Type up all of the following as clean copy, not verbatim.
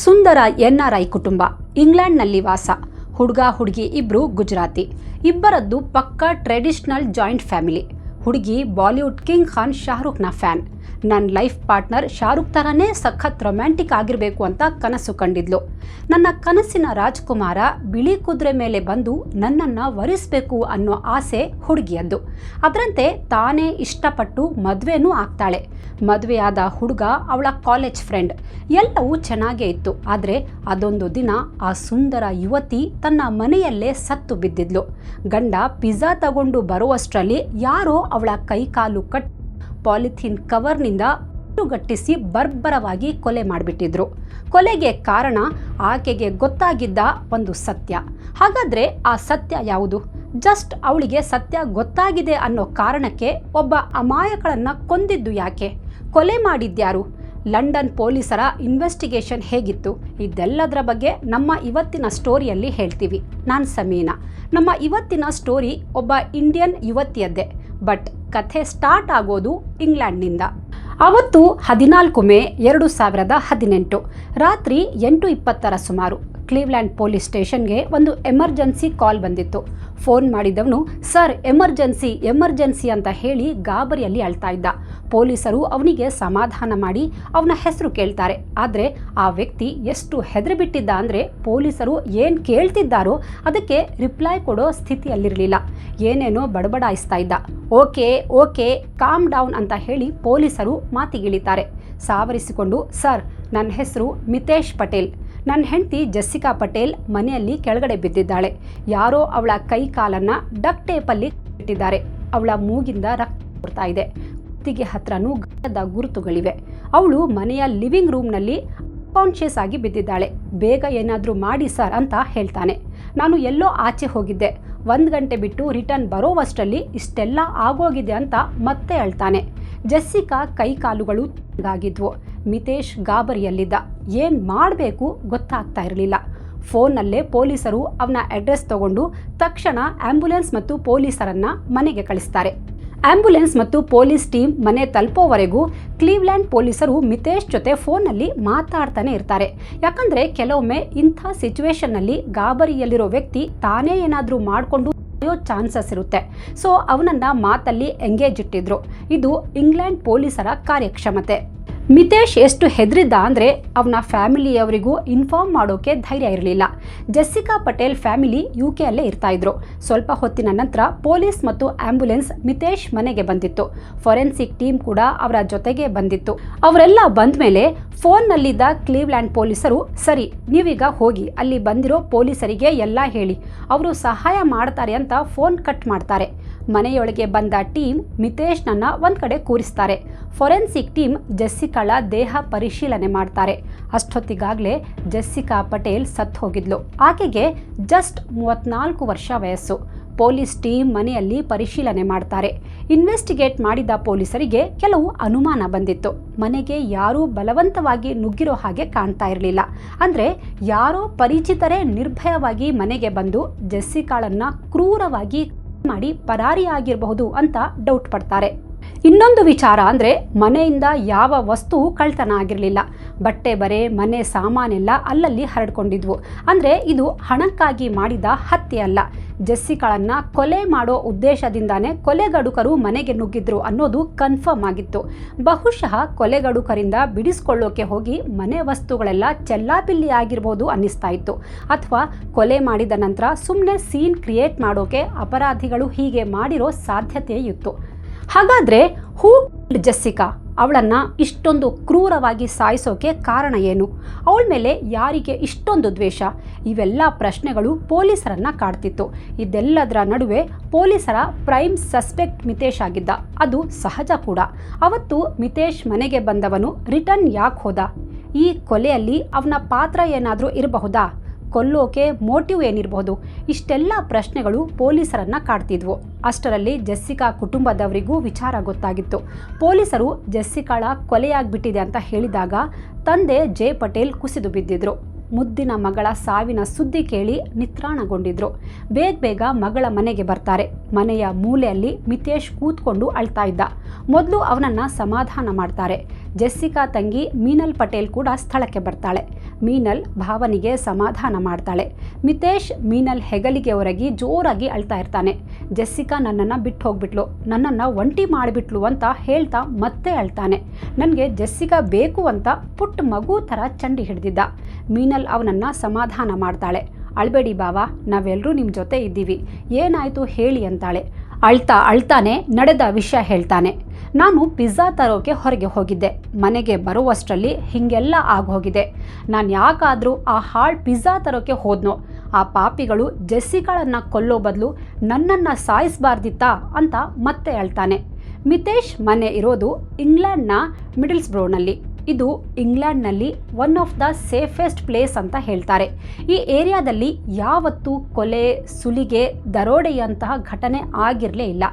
ಸುಂದರ NRI ಕುಟುಂಬ. ಇಂಗ್ಲೆಂಡ್ನಲ್ಲಿ ವಾಸ. ಹುಡುಗ ಹುಡುಗಿ ಇಬ್ರು ಗುಜರಾತಿ. ಇಬ್ಬರದ್ದು ಪಕ್ಕಾ ಟ್ರೆಡಿಷನಲ್ ಜಾಯಿಂಟ್ ಫ್ಯಾಮಿಲಿ. ಹುಡುಗಿ ಬಾಲಿವುಡ್ ಕಿಂಗ್ ಖಾನ್ ಶಾರುಖ್ನ ಫ್ಯಾನ್. ನನ್ನ ಲೈಫ್ ಪಾರ್ಟ್ನರ್ ಶಾರುಖ್ ಥರನೇ ಸಖತ್ ರೊಮ್ಯಾಂಟಿಕ್ ಆಗಿರಬೇಕು ಅಂತ ಕನಸು ಕಂಡಿದ್ಲು. ನನ್ನ ಕನಸಿನ ರಾಜ್ಕುಮಾರ ಬಿಳಿ ಕುದುರೆ ಮೇಲೆ ಬಂದು ನನ್ನನ್ನು ವರಿಸಬೇಕು ಅನ್ನೋ ಆಸೆ ಹುಡುಗಿಯದ್ದು. ಅದರಂತೆ ತಾನೇ ಇಷ್ಟಪಟ್ಟು ಮದುವೆನೂ ಆಗ್ತಾಳೆ. ಮದುವೆಯಾದ ಹುಡುಗ ಅವಳ ಕಾಲೇಜ್ ಫ್ರೆಂಡ್. ಎಲ್ಲವೂ ಚೆನ್ನಾಗೇ ಇತ್ತು. ಆದರೆ ಅದೊಂದು ದಿನ ಆ ಸುಂದರ ಯುವತಿ ತನ್ನ ಮನೆಯಲ್ಲೇ ಸತ್ತು ಬಿದ್ದಿದ್ಲು. ಗಂಡ ಪಿಜ್ಜಾ ತಗೊಂಡು ಬರುವಷ್ಟರಲ್ಲಿ ಯಾರೋ ಅವಳ ಕೈಕಾಲು ಕಟ್ ಪಾಲಿಥೀನ್ ಕವರ್ನಿಂದ ಗಟ್ಟಿಸಿ ಬರ್ಬರವಾಗಿ ಕೊಲೆ ಮಾಡಿಬಿಟ್ಟಿದ್ರು. ಕೊಲೆಗೆ ಕಾರಣ ಆಕೆಗೆ ಗೊತ್ತಾಗಿದ್ದ ಒಂದು ಸತ್ಯ. ಹಾಗಾದರೆ ಆ ಸತ್ಯ ಯಾವುದು? ಜಸ್ಟ್ ಅವಳಿಗೆ ಸತ್ಯ ಗೊತ್ತಾಗಿದೆ ಅನ್ನೋ ಕಾರಣಕ್ಕೆ ಒಬ್ಬ ಅಮಾಯಕಳನ್ನು ಕೊಂದಿದ್ದು ಯಾಕೆ? ಕೊಲೆ ಮಾಡಿದ್ಯಾರು? ಲಂಡನ್ ಪೊಲೀಸರ ಇನ್ವೆಸ್ಟಿಗೇಷನ್ ಹೇಗಿತ್ತು? ಇದೆಲ್ಲದರ ಬಗ್ಗೆ ನಮ್ಮ ಇವತ್ತಿನ ಸ್ಟೋರಿಯಲ್ಲಿ ಹೇಳ್ತೀವಿ. ನಾನು ಸಮೀನಾ. ನಮ್ಮ ಇವತ್ತಿನ ಸ್ಟೋರಿ ಒಬ್ಬ ಇಂಡಿಯನ್ ಯುವತಿಯದ್ದೇ. ಬಟ್ ಕಥೆ ಸ್ಟಾರ್ಟ್ ಆಗೋದು ಇಂಗ್ಲೆಂಡ್ನಿಂದ. ಅವತ್ತು 14 ಮೇ 2018 ರಾತ್ರಿ 8:20 ಸುಮಾರು ಕ್ಲೀವ್ಲ್ಯಾಂಡ್ ಪೊಲೀಸ್ ಸ್ಟೇಷನ್ಗೆ ಒಂದು ಎಮರ್ಜೆನ್ಸಿ ಕಾಲ್ ಬಂದಿತ್ತು. ಫೋನ್ ಮಾಡಿದವನು ಸರ್ ಎಮರ್ಜೆನ್ಸಿ ಅಂತ ಹೇಳಿ ಗಾಬರಿಯಲ್ಲಿ ಅಳ್ತಾ ಇದ್ದ. ಪೊಲೀಸರು ಅವನಿಗೆ ಸಮಾಧಾನ ಮಾಡಿ ಅವನ ಹೆಸರು ಕೇಳ್ತಾರೆ. ಆದರೆ ಆ ವ್ಯಕ್ತಿ ಎಷ್ಟು ಹೆದರಿಬಿಟ್ಟಿದ್ದ ಅಂದರೆ ಪೊಲೀಸರು ಏನು ಕೇಳ್ತಿದ್ದಾರೋ ಅದಕ್ಕೆ ರಿಪ್ಲೈ ಕೊಡೋ ಸ್ಥಿತಿಯಲ್ಲಿರಲಿಲ್ಲ. ಏನೇನೋ ಬಡಬಡಾಯಿಸ್ತಾ ಇದ್ದ. ಓಕೆ ಕಾಮ್ ಡೌನ್ ಅಂತ ಹೇಳಿ ಪೊಲೀಸರು ಮಾತಿಗಿಳಿತಾರೆ. ಸಾವರಿಸಿಕೊಂಡು ಸರ್, ನನ್ನ ಹೆಸರು ಮಿತೇಶ್ ಪಟೇಲ್. ನನ್ನ ಹೆಂಡತಿ ಜೆಸ್ಸಿಕಾ ಪಟೇಲ್ ಮನೆಯಲ್ಲಿ ಕೆಳಗಡೆ ಬಿದ್ದಿದ್ದಾಳೆ. ಯಾರೋ ಅವಳ ಕೈ ಕಾಲನ್ನು ಡಕ್ ಟೇಪಲ್ಲಿ ಇಟ್ಟಿದ್ದಾರೆ. ಅವಳ ಮೂಗಿಂದ ರಕ್ತ ಬರ್ತಾ ಇದೆ. ಕುತ್ತಿಗೆ ಹತ್ರನೂ ಗಾಯದ ಗುರುತುಗಳಿವೆ. ಅವಳು ಮನೆಯ ಲಿವಿಂಗ್ ರೂಮ್ನಲ್ಲಿ ಕಾನ್ಷಿಯಸ್ ಆಗಿ ಬಿದ್ದಿದ್ದಾಳೆ. ಬೇಗ ಏನಾದರೂ ಮಾಡಿ ಸರ್ ಅಂತ ಹೇಳ್ತಾನೆ. ನಾನು ಎಲ್ಲೋ ಆಚೆ ಹೋಗಿದ್ದೆ. 1 ಗಂಟೆ ಬಿಟ್ಟು ರಿಟರ್ನ್ ಬರೋವಷ್ಟರಲ್ಲಿ ಇಷ್ಟೆಲ್ಲ ಆಗೋಗಿದೆ ಅಂತ ಮತ್ತೆ ಹೇಳ್ತಾನೆ. ಜೆಸ್ಸಿಕಾ ಕೈಕಾಲುಗಳು ಆಗಿದ್ವು. ಮಿತೇಶ್ ಗಾಬರಿಯಲ್ಲಿದ್ದ. ಏನು ಮಾಡಬೇಕು ಗೊತ್ತಾಗ್ತಾ ಇರಲಿಲ್ಲ. ಫೋನ್ನಲ್ಲೇ ಪೊಲೀಸರು ಅವನ ಅಡ್ರೆಸ್ ತಗೊಂಡು ತಕ್ಷಣ ಆಂಬ್ಯುಲೆನ್ಸ್ ಮತ್ತು ಪೊಲೀಸರನ್ನು ಮನೆಗೆ ಕಳಿಸ್ತಾರೆ. ಆಂಬ್ಯುಲೆನ್ಸ್ ಮತ್ತು ಪೊಲೀಸ್ ಟೀಮ್ ಮನೆ ತಲುಪೋವರೆಗೂ ಕ್ಲೀವ್ಲ್ಯಾಂಡ್ ಪೊಲೀಸರು ಮಿತೇಶ್ ಜೊತೆ ಫೋನ್ನಲ್ಲಿ ಮಾತಾಡ್ತಾನೆ ಇರ್ತಾರೆ. ಯಾಕಂದರೆ ಕೆಲವೊಮ್ಮೆ ಇಂಥ ಸಿಚುವೇಶನ್ನಲ್ಲಿ ಗಾಬರಿಯಲ್ಲಿರೋ ವ್ಯಕ್ತಿ ತಾನೇ ಏನಾದರೂ ಮಾಡಿಕೊಂಡು ಚಾನ್ಸಸ್ ಇರುತ್ತೆ. ಸೊ ಅವನನ್ನು ಮಾತಲ್ಲಿ ಎಂಗೇಜ್ ಇಟ್ಟಿದ್ರು. ಇದು ಇಂಗ್ಲೆಂಡ್ ಪೊಲೀಸರ ಕಾರ್ಯಕ್ಷಮತೆ. ಮಿತೇಶ್ ಎಷ್ಟು ಹೆದರಿದ್ದ ಅಂದರೆ ಅವನ ಫ್ಯಾಮಿಲಿಯವರಿಗೂ ಇನ್ಫಾರ್ಮ್ ಮಾಡೋಕೆ ಧೈರ್ಯ ಇರಲಿಲ್ಲ. ಜೆಸ್ಸಿಕಾ ಪಟೇಲ್ ಫ್ಯಾಮಿಲಿ UK ಅಲ್ಲೇ ಇರ್ತಾಯಿದ್ರು. ಸ್ವಲ್ಪ ಹೊತ್ತಿನ ನಂತರ ಪೊಲೀಸ್ ಮತ್ತು ಆಂಬ್ಯುಲೆನ್ಸ್ ಮಿತೇಶ್ ಮನೆಗೆ ಬಂದಿತ್ತು. ಫೊರೆನ್ಸಿಕ್ ಟೀಮ್ ಕೂಡ ಅವರ ಜೊತೆಗೆ ಬಂದಿತ್ತು. ಅವರೆಲ್ಲ ಬಂದ ಮೇಲೆ ಫೋನ್ನಲ್ಲಿದ್ದ ಕ್ಲೀವ್ಲ್ಯಾಂಡ್ ಪೊಲೀಸರು ಸರಿ, ನೀವೀಗ ಹೋಗಿ ಅಲ್ಲಿ ಬಂದಿರೋ ಪೊಲೀಸರಿಗೆ ಎಲ್ಲ ಹೇಳಿ, ಅವರು ಸಹಾಯ ಮಾಡ್ತಾರೆ ಅಂತ ಫೋನ್ ಕಟ್ ಮಾಡ್ತಾರೆ. ಮನೆಯೊಳಗೆ ಬಂದ ಟೀಮ್ ಮಿತೇಶ್ನನ್ನು ಒಂದು ಕಡೆ ಕೂರಿಸ್ತಾರೆ. ಫೊರೆನ್ಸಿಕ್ ಟೀಮ್ ಜೆಸ್ಸಿಕಾಳ ದೇಹ ಪರಿಶೀಲನೆ ಮಾಡ್ತಾರೆ. ಅಷ್ಟೊತ್ತಿಗಾಗಲೇ ಜೆಸ್ಸಿಕಾ ಪಟೇಲ್ ಸತ್ತು ಹೋಗಿದ್ಲು. ಆಕೆಗೆ ಜಸ್ಟ್ 34 ವರ್ಷ ವಯಸ್ಸು. ಪೊಲೀಸ್ ಟೀಮ್ ಮನೆಯಲ್ಲಿ ಪರಿಶೀಲನೆ ಮಾಡ್ತಾರೆ. ಇನ್ವೆಸ್ಟಿಗೇಟ್ ಮಾಡಿದ ಪೊಲೀಸರಿಗೆ ಕೆಲವು ಅನುಮಾನ ಬಂದಿತ್ತು. ಮನೆಗೆ ಯಾರೂ ಬಲವಂತವಾಗಿ ನುಗ್ಗಿರೋ ಹಾಗೆ ಕಾಣ್ತಾ ಇರಲಿಲ್ಲ. ಅಂದರೆ ಯಾರೋ ಪರಿಚಿತರೇ ನಿರ್ಭಯವಾಗಿ ಮನೆಗೆ ಬಂದು ಜೆಸ್ಸಿಕಾಳನ್ನು ಕ್ರೂರವಾಗಿ ಮಾಡಿ ಪರಾರಿಯಾಗಿರಬಹುದು ಅಂತ ಡೌಟ್ ಪಡ್ತಾರೆ. ಇನ್ನೊಂದು ವಿಚಾರ ಅಂದರೆ ಮನೆಯಿಂದ ಯಾವ ವಸ್ತು ಕಳ್ತನ ಆಗಿರಲಿಲ್ಲ. ಬಟ್ಟೆ ಬರೆ ಮನೆ ಸಾಮಾನೆಲ್ಲ ಅಲ್ಲಲ್ಲಿ ಹರಡ್ಕೊಂಡಿದ್ವು. ಅಂದರೆ ಇದು ಹಣಕ್ಕಾಗಿ ಮಾಡಿದ ಹತ್ಯೆ ಅಲ್ಲ. ಜೆಸ್ಸಿಕಾಳನ್ನು ಕೊಲೆ ಮಾಡೋ ಉದ್ದೇಶದಿಂದಾನೇ ಕೊಲೆಗಡುಕರು ಮನೆಗೆ ನುಗ್ಗಿದ್ರು ಅನ್ನೋದು ಕನ್ಫರ್ಮ್ ಆಗಿತ್ತು. ಬಹುಶಃ ಕೊಲೆಗಡುಕರಿಂದ ಬಿಡಿಸ್ಕೊಳ್ಳೋಕೆ ಹೋಗಿ ಮನೆ ವಸ್ತುಗಳೆಲ್ಲ ಚೆಲ್ಲಾಪಿಲ್ಲಿ ಆಗಿರ್ಬೋದು ಅನ್ನಿಸ್ತಾ ಇತ್ತು. ಅಥವಾ ಕೊಲೆ ಮಾಡಿದ ನಂತರ ಸುಮ್ಮನೆ ಸೀನ್ ಕ್ರಿಯೇಟ್ ಮಾಡೋಕೆ ಅಪರಾಧಿಗಳು ಹೀಗೆ ಮಾಡಿರೋ ಸಾಧ್ಯತೆ ಇತ್ತು. ಹಾಗಾದರೆ ಹೂ ಜೆಸ್ಸಿಕಾ? ಅವಳನ್ನು ಇಷ್ಟೊಂದು ಕ್ರೂರವಾಗಿ ಸಾಯಿಸೋಕೆ ಕಾರಣ ಏನು? ಅವಳ ಮೇಲೆ ಯಾರಿಗೆ ಇಷ್ಟೊಂದು ದ್ವೇಷ? ಇವೆಲ್ಲ ಪ್ರಶ್ನೆಗಳು ಪೊಲೀಸರನ್ನು ಕಾಡ್ತಿತ್ತು. ಇದೆಲ್ಲದರ ನಡುವೆ ಪೊಲೀಸರ ಪ್ರೈಮ್ ಸಸ್ಪೆಕ್ಟ್ ಮಿತೇಶ್ ಆಗಿದ್ದ. ಅದು ಸಹಜ ಕೂಡ. ಅವತ್ತು ಮಿತೇಶ್ ಮನೆಗೆ ಬಂದವನು ರಿಟರ್ನ್ ಯಾಕೆ ಹೋದ? ಈ ಕೊಲೆಯಲ್ಲಿ ಅವನ ಪಾತ್ರ ಏನಾದರೂ ಇರಬಹುದಾ? ಕೊಲ್ಲೋಕೆ ಮೋಟಿವ್ ಏನಿರಬಹುದು? ಇಷ್ಟೆಲ್ಲ ಪ್ರಶ್ನೆಗಳು ಪೊಲೀಸರನ್ನು ಕಾಡ್ತಿದ್ವು. ಅಷ್ಟರಲ್ಲಿ ಜೆಸ್ಸಿಕಾ ಕುಟುಂಬದವರಿಗೂ ವಿಚಾರ ಗೊತ್ತಾಗಿತ್ತು. ಪೊಲೀಸರು ಜೆಸ್ಸಿಕಾಳ ಕೊಲೆಯಾಗ್ಬಿಟ್ಟಿದೆ ಅಂತ ಹೇಳಿದಾಗ ತಂದೆ ಜೆ ಪಟೇಲ್ ಕುಸಿದು ಬಿದ್ದಿದ್ರು. ಮುದ್ದಿನ ಮಗಳ ಸಾವಿನ ಸುದ್ದಿ ಕೇಳಿ ನಿತ್ರಾಣಗೊಂಡಿದ್ರು. ಬೇಗ ಮಗಳ ಮನೆಗೆ ಬರ್ತಾರೆ. ಮನೆಯ ಮೂಲೆಯಲ್ಲಿ ಮಿತೇಶ್ ಕೂತ್ಕೊಂಡು ಅಳ್ತಾ ಇದ್ದ. ಮೊದಲು ಅವನನ್ನು ಸಮಾಧಾನ ಮಾಡ್ತಾರೆ. ಜೆಸ್ಸಿಕಾ ತಂಗಿ ಮೀನಲ್ ಪಟೇಲ್ ಕೂಡ ಸ್ಥಳಕ್ಕೆ ಬರ್ತಾಳೆ. ಮೀನಲ್ ಭಾವನಿಗೆ ಸಮಾಧಾನ ಮಾಡ್ತಾಳೆ. ಮಿತೇಶ್ ಮೀನಲ್ ಹೆಗಲಿಗೆ ಒರಗಿ ಜೋರಾಗಿ ಅಳ್ತಾ ಇರ್ತಾನೆ. ಜೆಸ್ಸಿಕಾ ನನ್ನನ್ನು ಬಿಟ್ಟು ಹೋಗ್ಬಿಟ್ಲು, ನನ್ನನ್ನು ಒಂಟಿ ಮಾಡಿಬಿಟ್ಲು ಅಂತ ಹೇಳ್ತಾ ಮತ್ತೆ ಅಳ್ತಾನೆ. ನನಗೆ ಜೆಸ್ಸಿಕಾ ಬೇಕು ಅಂತ ಪುಟ್ಟ ಮಗು ಥರ ಚಂಡಿ ಹಿಡಿದಿದ್ದ. ಮೀನಲ್ ಅವನನ್ನು ಸಮಾಧಾನ ಮಾಡ್ತಾಳೆ. ಅಳ್ಬೇಡಿ ಬಾವಾ, ನಾವೆಲ್ಲರೂ ನಿಮ್ಮ ಜೊತೆ ಇದ್ದೀವಿ, ಏನಾಯಿತು ಹೇಳಿ ಅಂತಾಳೆ. ಅಳ್ತಾನೆ ನಡೆದ ವಿಷಯ ಹೇಳ್ತಾನೆ. ನಾನು ಪಿಜ್ಜಾ ತರೋಕೆ ಹೊರಗೆ ಹೋಗಿದ್ದೆ. ಮನೆಗೆ ಬರುವಷ್ಟರಲ್ಲಿ ಹೀಗೆಲ್ಲ ಆಗೋಗಿದೆ. ನಾನು ಯಾಕಾದರೂ ಆ ಹಾಳು ಪಿಜ್ಜಾ ತರೋಕೆ ಹೋದ್ನೋ. ಆ ಪಾಪಿಗಳು ಜೆಸ್ಸಿಕಾಳನ್ನು ಕೊಲ್ಲೋ ಬದಲು ನನ್ನನ್ನು ಸಾಯಿಸಬಾರ್ದಿತ್ತಾ ಅಂತ ಮತ್ತೆ ಅಳ್ತಾನೆ. ಮಿತೇಶ್ ಮನೆ ಇರೋದು ಇಂಗ್ಲೆಂಡ್ನ ಮಿಡಲ್ಸ್ಬ್ರೋನಲ್ಲಿ. ಇದು ಇಂಗ್ಲೆಂಡ್ನಲ್ಲಿ one of the safest place ಅಂತ ಹೇಳ್ತಾರೆ. ಈ ಏರಿಯಾದಲ್ಲಿ ಯಾವತ್ತೂ ಕೊಲೆ, ಸುಲಿಗೆ, ದರೋಡೆಯಂತಹ ಘಟನೆ ಆಗಿರಲೇ ಇಲ್ಲ.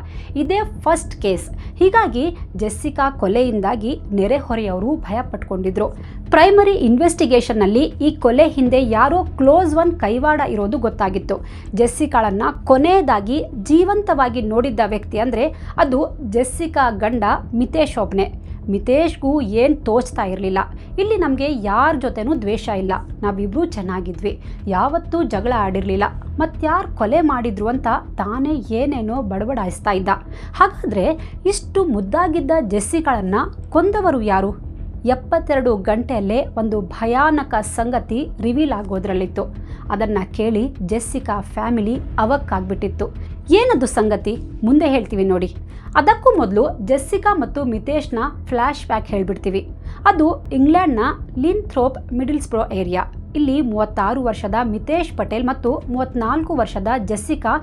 ಇದೇ ಫಸ್ಟ್ ಕೇಸ್. ಹೀಗಾಗಿ ಜೆಸ್ಸಿಕಾ ಕೊಲೆಯಿಂದಾಗಿ ನೆರೆಹೊರೆಯವರು ಭಯಪಟ್ಕೊಂಡಿದ್ರು. ಪ್ರೈಮರಿ ಇನ್ವೆಸ್ಟಿಗೇಷನ್ನಲ್ಲಿ ಈ ಕೊಲೆ ಹಿಂದೆ ಯಾರೋ ಕ್ಲೋಸ್ ಒನ್ ಕೈವಾಡ ಇರೋದು ಗೊತ್ತಾಗಿತ್ತು. ಜೆಸ್ಸಿಕಾಳನ್ನು ಕೊನೆಯದಾಗಿ ಜೀವಂತವಾಗಿ ನೋಡಿದ್ದ ವ್ಯಕ್ತಿ ಅಂದರೆ ಅದು ಜೆಸ್ಸಿಕಾ ಗಂಡ ಮಿತೇಶ್ ಒಬ್ಬನೇ. ಮಿತೇಶ್ಗೂ ಏನು ತೋಚ್ತಾ ಇರಲಿಲ್ಲ. ಇಲ್ಲಿ ನಮಗೆ ಯಾರ ಜೊತೆನೂ ದ್ವೇಷ ಇಲ್ಲ, ನಾವಿಬ್ಬರೂ ಚೆನ್ನಾಗಿದ್ವಿ, ಯಾವತ್ತೂ ಜಗಳ ಆಡಿರಲಿಲ್ಲ, ಮತ್ತಾರು ಕೊಲೆ ಮಾಡಿದ್ರು ಅಂತ ತಾನೇ ಏನೇನೋ ಬಡಬಡಾಯಿಸ್ತಾ ಇದ್ದ. ಹಾಗಾದರೆ ಇಷ್ಟು ಮುದ್ದಾಗಿದ್ದ ಜೆಸ್ಸಿಕಾಳನ್ನು ಕೊಂದವರು ಯಾರು? 72 ಗಂಟೆಯಲ್ಲೇ ಒಂದು ಭಯಾನಕ ಸಂಗತಿ ರಿವೀಲ್ ಆಗೋದ್ರಲ್ಲಿತ್ತು. ಅದನ್ನು ಕೇಳಿ ಜೆಸ್ಸಿಕಾ ಫ್ಯಾಮಿಲಿ ಅವಕ್ಕಾಗ್ಬಿಟ್ಟಿತ್ತು. ಏನದು ಸಂಗತಿ ಮುಂದೆ ಹೇಳ್ತೀವಿ ನೋಡಿ. ಅದಕ್ಕೂ ಮೊದಲು ಜೆಸ್ಸಿಕಾ ಮತ್ತು ಮಿತೇಶ್ನ ಫ್ಲ್ಯಾಶ್ ಬ್ಯಾಕ್ ಹೇಳಿಬಿಡ್ತೀವಿ. ಅದು ಇಂಗ್ಲೆಂಡ್ನ ಲಿಂಥ್ರೋಪ್ ಮಿಡಲ್ಸ್ಬ್ರೋ ಏರಿಯಾ. ಇಲ್ಲಿ 36 ವರ್ಷದ ಮಿತೇಶ್ ಪಟೇಲ್ ಮತ್ತು 34 ವರ್ಷದ ಜೆಸ್ಸಿಕಾ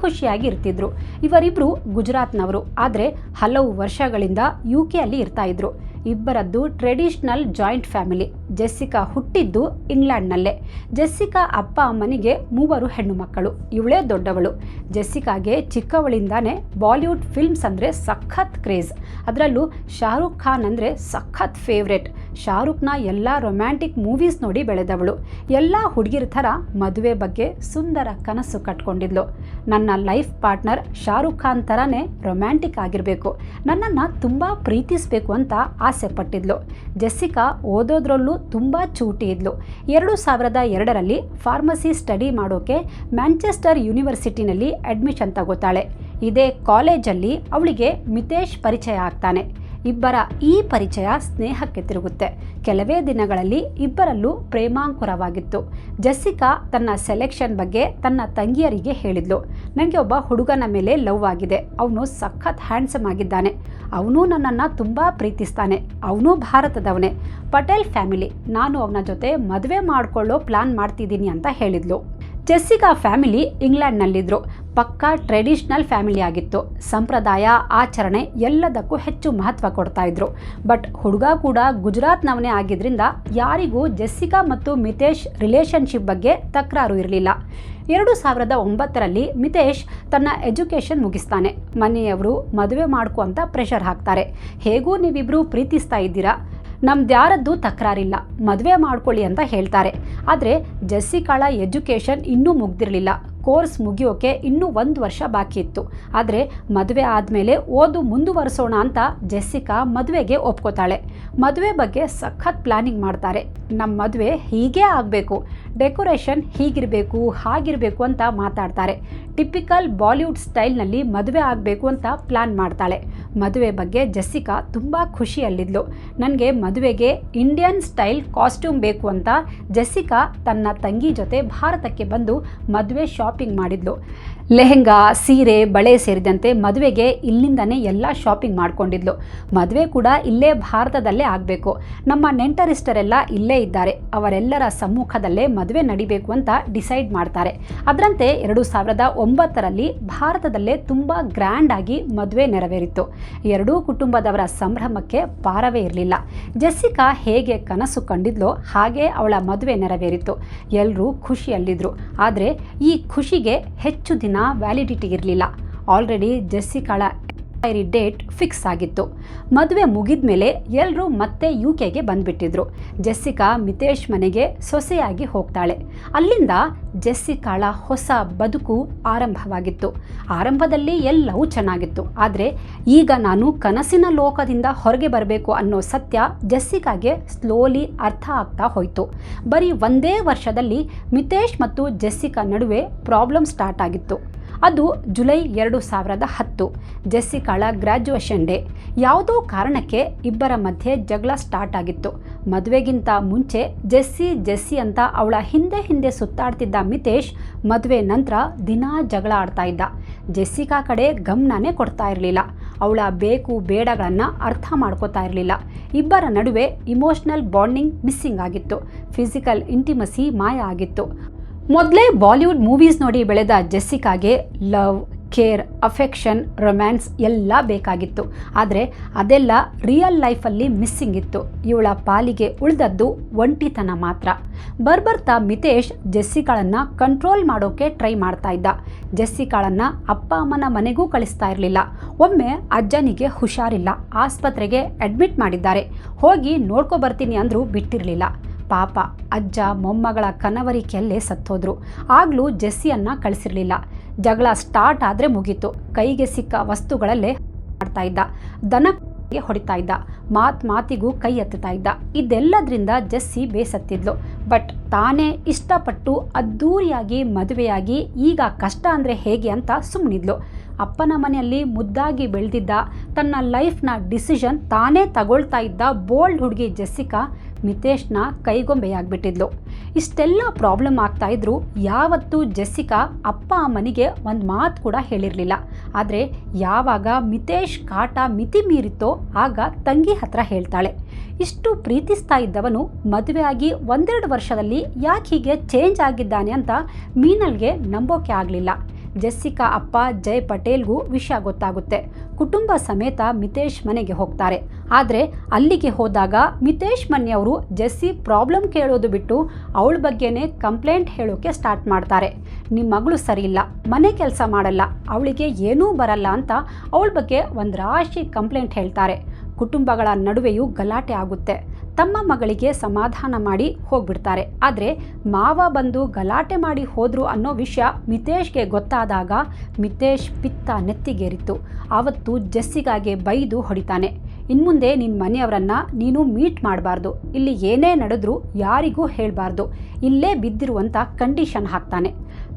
ಖುಷಿಯಾಗಿ ಇರ್ತಿದ್ರು. ಇವರಿಬ್ಬರು ಗುಜರಾತ್ನವರು, ಆದರೆ ಹಲವು ವರ್ಷಗಳಿಂದ UK ಅಲ್ಲಿ ಇರ್ತಾ ಇದ್ರು. ಇಬ್ಬರದ್ದು ಟ್ರೆಡಿಷನಲ್ ಜಾಯಿಂಟ್ ಫ್ಯಾಮಿಲಿ. ಜೆಸ್ಸಿಕಾ ಹುಟ್ಟಿದ್ದು ಇಂಗ್ಲೆಂಡ್ನಲ್ಲೇ. ಜೆಸ್ಸಿಕಾ ಅಪ್ಪ ಅಮ್ಮನಿಗೆ 3 ಹೆಣ್ಣು ಮಕ್ಕಳು, ಇವಳೇ ದೊಡ್ಡವಳು. ಜೆಸ್ಸಿಕಾಗೆ ಚಿಕ್ಕವಳಿಂದಾನೇ ಬಾಲಿವುಡ್ ಫಿಲ್ಮ್ಸ್ ಅಂದರೆ ಸಖತ್ ಕ್ರೇಜ್. ಅದರಲ್ಲೂ ಶಾರುಖ್ ಖಾನ್ ಅಂದರೆ ಸಖತ್ ಫೇವ್ರೇಟ್. ಶಾರುಖ್ನ ಎಲ್ಲ ರೊಮ್ಯಾಂಟಿಕ್ ಮೂವೀಸ್ ನೋಡಿ ಬೆಳೆದವಳು. ಎಲ್ಲ ಹುಡುಗಿರ ಥರ ಮದುವೆ ಬಗ್ಗೆ ಸುಂದರ ಕನಸು ಕಟ್ಕೊಂಡಿದ್ಲು. ನನ್ನ ಲೈಫ್ ಪಾರ್ಟ್ನರ್ ಶಾರುಖ್ ಖಾನ್ ಥರನೇ ರೊಮ್ಯಾಂಟಿಕ್ ಆಗಿರಬೇಕು, ನನ್ನನ್ನು ತುಂಬ ಪ್ರೀತಿಸಬೇಕು ಅಂತ ಆಸೆ ಪಟ್ಟಿದ್ಲು. ಜೆಸ್ಸಿಕಾ ಓದೋದ್ರಲ್ಲೂ ತುಂಬ ಚೂಟಿ ಇದ್ಲು. 2002ರಲ್ಲಿ ಫಾರ್ಮಸಿ ಸ್ಟಡಿ ಮಾಡೋಕೆ ಮ್ಯಾಂಚೆಸ್ಟರ್ ಯೂನಿವರ್ಸಿಟಿನಲ್ಲಿ ಅಡ್ಮಿಷನ್ ತಗೋತಾಳೆ. ಇದೇ ಕಾಲೇಜಲ್ಲಿ ಅವಳಿಗೆ ಮಿತೇಶ್ ಪರಿಚಯ ಆಗ್ತಾನೆ. ಇಬ್ಬರ ಈ ಪರಿಚಯ ಸ್ನೇಹಕ್ಕೆ ತಿರುಗುತ್ತೆ. ಕೆಲವೇ ದಿನಗಳಲ್ಲಿ ಇಬ್ಬರಲ್ಲೂ ಪ್ರೇಮಾಂಕುರವಾಗಿತ್ತು. ಜೆಸ್ಸಿಕಾ ತನ್ನ ಸೆಲೆಕ್ಷನ್ ಬಗ್ಗೆ ತನ್ನ ತಂಗಿಯರಿಗೆ ಹೇಳಿದ್ಲು. ನನಗೆ ಒಬ್ಬ ಹುಡುಗನ ಮೇಲೆ ಲವ್ ಆಗಿದೆ, ಅವನು ಸಖತ್ ಹ್ಯಾಂಡ್ಸಮ್ ಆಗಿದ್ದಾನೆ, ಅವನು ನನ್ನನ್ನು ತುಂಬ ಪ್ರೀತಿಸ್ತಾನೆ, ಅವನು ಭಾರತದವನೇ, ಪಟೇಲ್ ಫ್ಯಾಮಿಲಿ, ನಾನು ಅವನ ಜೊತೆ ಮದುವೆ ಮಾಡಿಕೊಳ್ಳೋ ಪ್ಲಾನ್ ಮಾಡ್ತಿದ್ದೀನಿ ಅಂತ ಹೇಳಿದ್ಲು. ಜೆಸ್ಸಿಕಾ ಫ್ಯಾಮಿಲಿ ಇಂಗ್ಲೆಂಡ್ನಲ್ಲಿದ್ದರು. ಪಕ್ಕಾ ಟ್ರೆಡಿಷ್ನಲ್ ಫ್ಯಾಮಿಲಿ ಆಗಿತ್ತು. ಸಂಪ್ರದಾಯ, ಆಚರಣೆ ಎಲ್ಲದಕ್ಕೂ ಹೆಚ್ಚು ಮಹತ್ವ ಕೊಡ್ತಾ ಇದ್ರು. ಬಟ್ ಹುಡುಗ ಕೂಡ ಗುಜರಾತ್ನವನೇ ಆಗಿದ್ದರಿಂದ ಯಾರಿಗೂ ಜೆಸ್ಸಿಕಾ ಮತ್ತು ಮಿತೇಶ್ ರಿಲೇಷನ್ಶಿಪ್ ಬಗ್ಗೆ ತಕರಾರು ಇರಲಿಲ್ಲ. 2009ರಲ್ಲಿ ಮಿತೇಶ್ ತನ್ನ ಎಜುಕೇಷನ್ ಮುಗಿಸ್ತಾನೆ. ಮನೆಯವರು ಮದುವೆ ಮಾಡ್ಕೊ ಅಂತ ಪ್ರೆಷರ್ ಹಾಕ್ತಾರೆ. ಹೇಗೂ ನೀವಿಬ್ಬರು ಪ್ರೀತಿಸ್ತಾ ಇದ್ದೀರಾ, ನಮ್ದ್ಯಾರದ್ದು ತಕರಾರಿಲ್ಲ, ಮದುವೆ ಮಾಡ್ಕೊಳ್ಳಿ ಅಂತ ಹೇಳ್ತಾರೆ. ಆದರೆ ಜೆಸ್ಸಿಕಾಳ ಎಜುಕೇಷನ್ ಇನ್ನೂ ಮುಗ್ದಿರಲಿಲ್ಲ. ಕೋರ್ಸ್ ಮುಗಿಯೋಕೆ ಇನ್ನೂ 1 ವರ್ಷ ಬಾಕಿ ಇತ್ತು. ಆದರೆ ಮದುವೆ ಆದಮೇಲೆ ಓದು ಮುಂದುವರಿಸೋಣ ಅಂತ ಜೆಸ್ಸಿಕಾ ಮದುವೆಗೆ ಒಪ್ಕೋತಾಳೆ. ಮದುವೆ ಬಗ್ಗೆ ಸಖತ್ ಪ್ಲಾನಿಂಗ್ ಮಾಡ್ತಾರೆ. ನಮ್ಮ ಮದುವೆ ಹೀಗೇ ಆಗಬೇಕು, ಡೆಕೋರೇಷನ್ ಹೀಗಿರಬೇಕು, ಹಾಗಿರಬೇಕು ಅಂತ ಮಾತಾಡ್ತಾರೆ. ಟಿಪಿಕಲ್ ಬಾಲಿವುಡ್ ಸ್ಟೈಲ್ನಲ್ಲಿ ಮದುವೆ ಆಗಬೇಕು ಅಂತ ಪ್ಲ್ಯಾನ್ ಮಾಡ್ತಾಳೆ. ಮದುವೆ ಬಗ್ಗೆ ಜೆಸ್ಸಿಕಾ ತುಂಬ ಖುಷಿಯಲ್ಲಿದ್ಲು. ನನಗೆ ಮದುವೆಗೆ ಇಂಡಿಯನ್ ಸ್ಟೈಲ್ ಕಾಸ್ಟ್ಯೂಮ್ ಬೇಕು ಅಂತ ಜೆಸ್ಸಿಕಾ ತನ್ನ ತಂಗಿ ಜೊತೆ ಭಾರತಕ್ಕೆ ಬಂದು ಮದುವೆ ಶಾಪಿಂಗ್ ಮಾಡಿದ್ಲು. ಲೆಹೆಂಗಾ, ಸೀರೆ, ಬಳೆ ಸೇರಿದಂತೆ ಮದುವೆಗೆ ಇಲ್ಲಿಂದನೇ ಎಲ್ಲ ಶಾಪಿಂಗ್ ಮಾಡ್ಕೊಂಡಿದ್ಲು. ಮದುವೆ ಕೂಡ ಇಲ್ಲೇ ಭಾರತದಲ್ಲೇ ಆಗಬೇಕು, ನಮ್ಮ ನೆಂಟರಿಷ್ಟರೆಲ್ಲ ಇಲ್ಲೇ ಇದ್ದಾರೆ, ಅವರೆಲ್ಲರ ಸಮ್ಮುಖದಲ್ಲೇ ಮದುವೆ ನಡಿಬೇಕು ಅಂತ ಡಿಸೈಡ್ ಮಾಡ್ತಾರೆ. ಅದರಂತೆ 2009ರಲ್ಲಿ ಭಾರತದಲ್ಲೇ ತುಂಬ ಗ್ರ್ಯಾಂಡ್ ಆಗಿ ಮದುವೆ ನೆರವೇರಿತ್ತು. ಎರಡೂ ಕುಟುಂಬದವರ ಸಂಭ್ರಮಕ್ಕೆ ಪಾರವೇ ಇರಲಿಲ್ಲ. ಜೆಸ್ಸಿಕಾ ಹೇಗೆ ಕನಸು ಕಂಡಿದ್ಲೋ ಹಾಗೆ ಅವಳ ಮದುವೆ ನೆರವೇರಿತ್ತು. ಎಲ್ಲರೂ ಖುಷಿಯಲ್ಲಿದ್ದರು. ಆದರೆ ಈ ಖುಷಿಗೆ ಹೆಚ್ಚು ದಿನ ವ್ಯಾಲಿಡಿಟಿ ಇರಲಿಲ್ಲ. ಆಲ್ರೆಡಿ ಜೆಸ್ಸಿಕಾಳ ಡೇಟ್ ಫಿಕ್ಸ್ ಆಗಿತ್ತು. ಮದುವೆ ಮುಗಿದ ಮೇಲೆ ಎಲ್ಲರೂ ಮತ್ತೆ ಯುಕೆಗೆ ಬಂದ್ಬಿಟ್ಟಿದ್ರು. ಜೆಸ್ಸಿಕಾ ಮಿತೇಶ್ ಮನೆಗೆ ಸೊಸೆಯಾಗಿ ಹೋಗ್ತಾಳೆ. ಅಲ್ಲಿಂದ ಜೆಸ್ಸಿಕಾಳ ಹೊಸ ಬದುಕು ಆರಂಭವಾಗಿತ್ತು. ಆರಂಭದಲ್ಲಿ ಎಲ್ಲವೂ ಚೆನ್ನಾಗಿತ್ತು. ಆದರೆ ಈಗ ನಾನು ಕನಸಿನ ಲೋಕದಿಂದ ಹೊರಗೆ ಬರಬೇಕು ಅನ್ನೋ ಸತ್ಯ ಜೆಸ್ಸಿಕಾಗೆ ಸ್ಲೋಲಿ ಅರ್ಥ ಆಗ್ತಾ ಹೋಯಿತು. ಬರೀ ಒಂದೇ ವರ್ಷದಲ್ಲಿ ಮಿತೇಶ್ ಮತ್ತು ಜೆಸ್ಸಿಕಾ ನಡುವೆ ಪ್ರಾಬ್ಲಮ್ ಸ್ಟಾರ್ಟ್ ಆಗಿತ್ತು. ಅದು ಜುಲೈ 2010. ಜೆಸ್ಸಿಕಾಳ graduation day. ಯಾವುದೋ ಕಾರಣಕ್ಕೆ ಇಬ್ಬರ ಮಧ್ಯೆ ಜಗಳ ಸ್ಟಾರ್ಟ್ ಆಗಿತ್ತು. ಮದುವೆಗಿಂತ ಮುಂಚೆ ಜೆಸ್ಸಿ ಅಂತ ಅವಳ ಹಿಂದೆ ಸುತ್ತಾಡ್ತಿದ್ದ ಮಿತೇಶ್ ಮದುವೆ ನಂತರ ದಿನಾ ಜಗಳ ಆಡ್ತಾ ಇದ್ದ. ಜೆಸ್ಸಿಕಾ ಕಡೆ ಗಮನನೇ ಕೊಡ್ತಾ ಇರಲಿಲ್ಲ. ಅವಳ ಬೇಕು ಬೇಡಗಳನ್ನು ಅರ್ಥ ಮಾಡ್ಕೋತಾ ಇರಲಿಲ್ಲ. ಇಬ್ಬರ ನಡುವೆ ಇಮೋಷ್ನಲ್ ಬಾಂಡಿಂಗ್ ಮಿಸ್ಸಿಂಗ್ ಆಗಿತ್ತು. ಫಿಸಿಕಲ್ ಇಂಟಿಮಸಿ ಮಾಯ ಆಗಿತ್ತು. ಮೊದಲೇ ಬಾಲಿವುಡ್ ಮೂವೀಸ್ ನೋಡಿ ಬೆಳೆದ ಜೆಸ್ಸಿಕಾಗೆ ಲವ್, ಕೇರ್, ಅಫೆಕ್ಷನ್, ರೊಮ್ಯಾನ್ಸ್ ಎಲ್ಲ ಬೇಕಾಗಿತ್ತು. ಆದರೆ ಅದೆಲ್ಲ ರಿಯಲ್ ಲೈಫಲ್ಲಿ ಮಿಸ್ಸಿಂಗ್ ಇತ್ತು. ಇವಳ ಪಾಲಿಗೆ ಉಳಿದದ್ದು ಒಂಟಿತನ ಮಾತ್ರ. ಬರ್ಬರ್ತಾ ಮಿತೇಶ್ ಜೆಸ್ಸಿಕಾಳನ್ನು ಕಂಟ್ರೋಲ್ ಮಾಡೋಕ್ಕೆ ಟ್ರೈ ಮಾಡ್ತಾ ಇದ್ದ. ಜೆಸ್ಸಿಕಾಳನ್ನು ಅಪ್ಪ ಅಮ್ಮನ ಮನೆಗೂ ಕಳಿಸ್ತಾ ಇರಲಿಲ್ಲ. ಒಮ್ಮೆ ಅಜ್ಜನಿಗೆ ಹುಷಾರಿಲ್ಲ, ಆಸ್ಪತ್ರೆಗೆ ಅಡ್ಮಿಟ್ ಮಾಡಿದ್ದಾರೆ. ಹೋಗಿ ನೋಡ್ಕೊ ಬರ್ತೀನಿ ಅಂದರೂ ಬಿಟ್ಟಿರಲಿಲ್ಲ. ಪಾಪ ಅಜ್ಜ ಮೊಮ್ಮಗಳ ಕನವರಿಕೆಯಲ್ಲೇ ಸತ್ತೋದ್ರು. ಆಗಲೂ ಜೆಸ್ಸಿಯನ್ನು ಕಳಿಸಿರಲಿಲ್ಲ. ಜಗಳ ಸ್ಟಾರ್ಟ್ ಆದರೆ ಮುಗೀತು. ಕೈಗೆ ಸಿಕ್ಕ ವಸ್ತುಗಳಲ್ಲೇ ಮಾಡ್ತಾ ಇದ್ದ. ದನಕ್ಕೆ ಹೊಡಿತಾ ಇದ್ದ. ಮಾತಿಗೂ ಕೈ ಎತ್ತುತ್ತಾ ಇದ್ದ. ಇದೆಲ್ಲದರಿಂದ ಜೆಸ್ಸಿ ಬೇಸತ್ತಿದ್ಲು. ಬಟ್ ತಾನೇ ಇಷ್ಟಪಟ್ಟು ಅದ್ಧೂರಿಯಾಗಿ ಮದುವೆಯಾಗಿ ಈಗ ಕಷ್ಟ ಅಂದರೆ ಹೇಗೆ ಅಂತ ಸುಮ್ಮನಿದ್ಲು. ಅಪ್ಪನ ಮನೆಯಲ್ಲಿ ಮುದ್ದಾಗಿ ಬೆಳೆದಿದ್ದ, ತನ್ನ ಲೈಫ್ನ ಡಿಸಿಷನ್ ತಾನೇ ತಗೊಳ್ತಾ ಇದ್ದ ಬೋಲ್ಡ್ ಹುಡುಗಿ ಜೆಸ್ಸಿಕಾ ಮಿತೇಶ್ನ ಕೈಗೊಂಬೆಯಾಗ್ಬಿಟ್ಟಿದ್ಲು. ಇಷ್ಟೆಲ್ಲ ಪ್ರಾಬ್ಲಮ್ ಆಗ್ತಾ ಇದ್ರು ಯಾವತ್ತೂ ಜೆಸ್ಸಿಕಾ ಅಪ್ಪ ಅಮ್ಮನಿಗೆ ಒಂದು ಮಾತು ಕೂಡ ಹೇಳಿರಲಿಲ್ಲ. ಆದರೆ ಯಾವಾಗ ಮಿತೇಶ್ ಕಾಟ ಮಿತಿ ಮೀರಿತೋ ಆಗ ತಂಗಿ ಹತ್ರ ಹೇಳ್ತಾಳೆ. ಇಷ್ಟು ಪ್ರೀತಿಸ್ತಾ ಇದ್ದವನು ಮದುವೆಯಾಗಿ 1-2 ವರ್ಷದಲ್ಲಿ ಯಾಕೆ ಹೀಗೆ ಚೇಂಜ್ ಆಗಿದ್ದಾನೆ ಅಂತ ಮೀನಲ್ಗೆ ನಂಬೋಕೆ ಆಗಲಿಲ್ಲ. ಜೆಸ್ಸಿಕಾ ಅಪ್ಪ ಜೈ ಪಟೇಲ್ಗೂ ವಿಷಯ ಗೊತ್ತಾಗುತ್ತೆ. ಕುಟುಂಬ ಸಮೇತ ಮಿತೇಶ್ ಮನೆಗೆ ಹೋಗ್ತಾರೆ. ಆದರೆ ಅಲ್ಲಿಗೆ ಹೋದಾಗ ಮಿತೇಶ್ ಮನೆಯವರು ಜೆಸ್ಸಿ ಪ್ರಾಬ್ಲಮ್ ಕೇಳೋದು ಬಿಟ್ಟು ಅವಳ ಬಗ್ಗೆನೇ ಕಂಪ್ಲೇಂಟ್ ಹೇಳೋಕ್ಕೆ ಸ್ಟಾರ್ಟ್ ಮಾಡ್ತಾರೆ. ನಿಮ್ಮ ಮಗಳು ಸರಿಯಿಲ್ಲ, ಮನೆ ಕೆಲಸ ಮಾಡಲ್ಲ, ಅವಳಿಗೆ ಏನೂ ಬರಲ್ಲ ಅಂತ ಅವಳ ಬಗ್ಗೆ ಒಂದು ರಾಶಿ ಕಂಪ್ಲೇಂಟ್ ಹೇಳ್ತಾರೆ. ಕುಟುಂಬಗಳ ನಡುವೆಯೂ ಗಲಾಟೆ ಆಗುತ್ತೆ. ತಮ್ಮ ಮಗಳಿಗೆ ಸಮಾಧಾನ ಮಾಡಿ ಹೋಗ್ಬಿಡ್ತಾರೆ. ಆದರೆ ಮಾವ ಬಂದು ಗಲಾಟೆ ಮಾಡಿ ಹೋದ್ರು ಅನ್ನೋ ವಿಷಯ ಮಿತೇಶ್ಗೆ ಗೊತ್ತಾದಾಗ ಮಿತೇಶ್ ಪಿತ್ತ ನೆತ್ತಿಗೇರಿತ್ತು. ಆವತ್ತು ಜೆಸ್ಸಿಕಾಗೆ ಬೈದು ಹೊಡಿತಾನೆ. ಇನ್ಮುಂದೆ ನಿನ್ನ ಮನೆಯವರನ್ನು ನೀನು ಮೀಟ್ ಮಾಡಬಾರ್ದು, ಇಲ್ಲಿ ಏನೇ ನಡೆದ್ರೂ ಯಾರಿಗೂ ಹೇಳಬಾರ್ದು, ಇಲ್ಲೇ ಬಿದ್ದಿರುವಂಥ ಕಂಡೀಷನ್ ಹಾಕ್ತಾನೆ.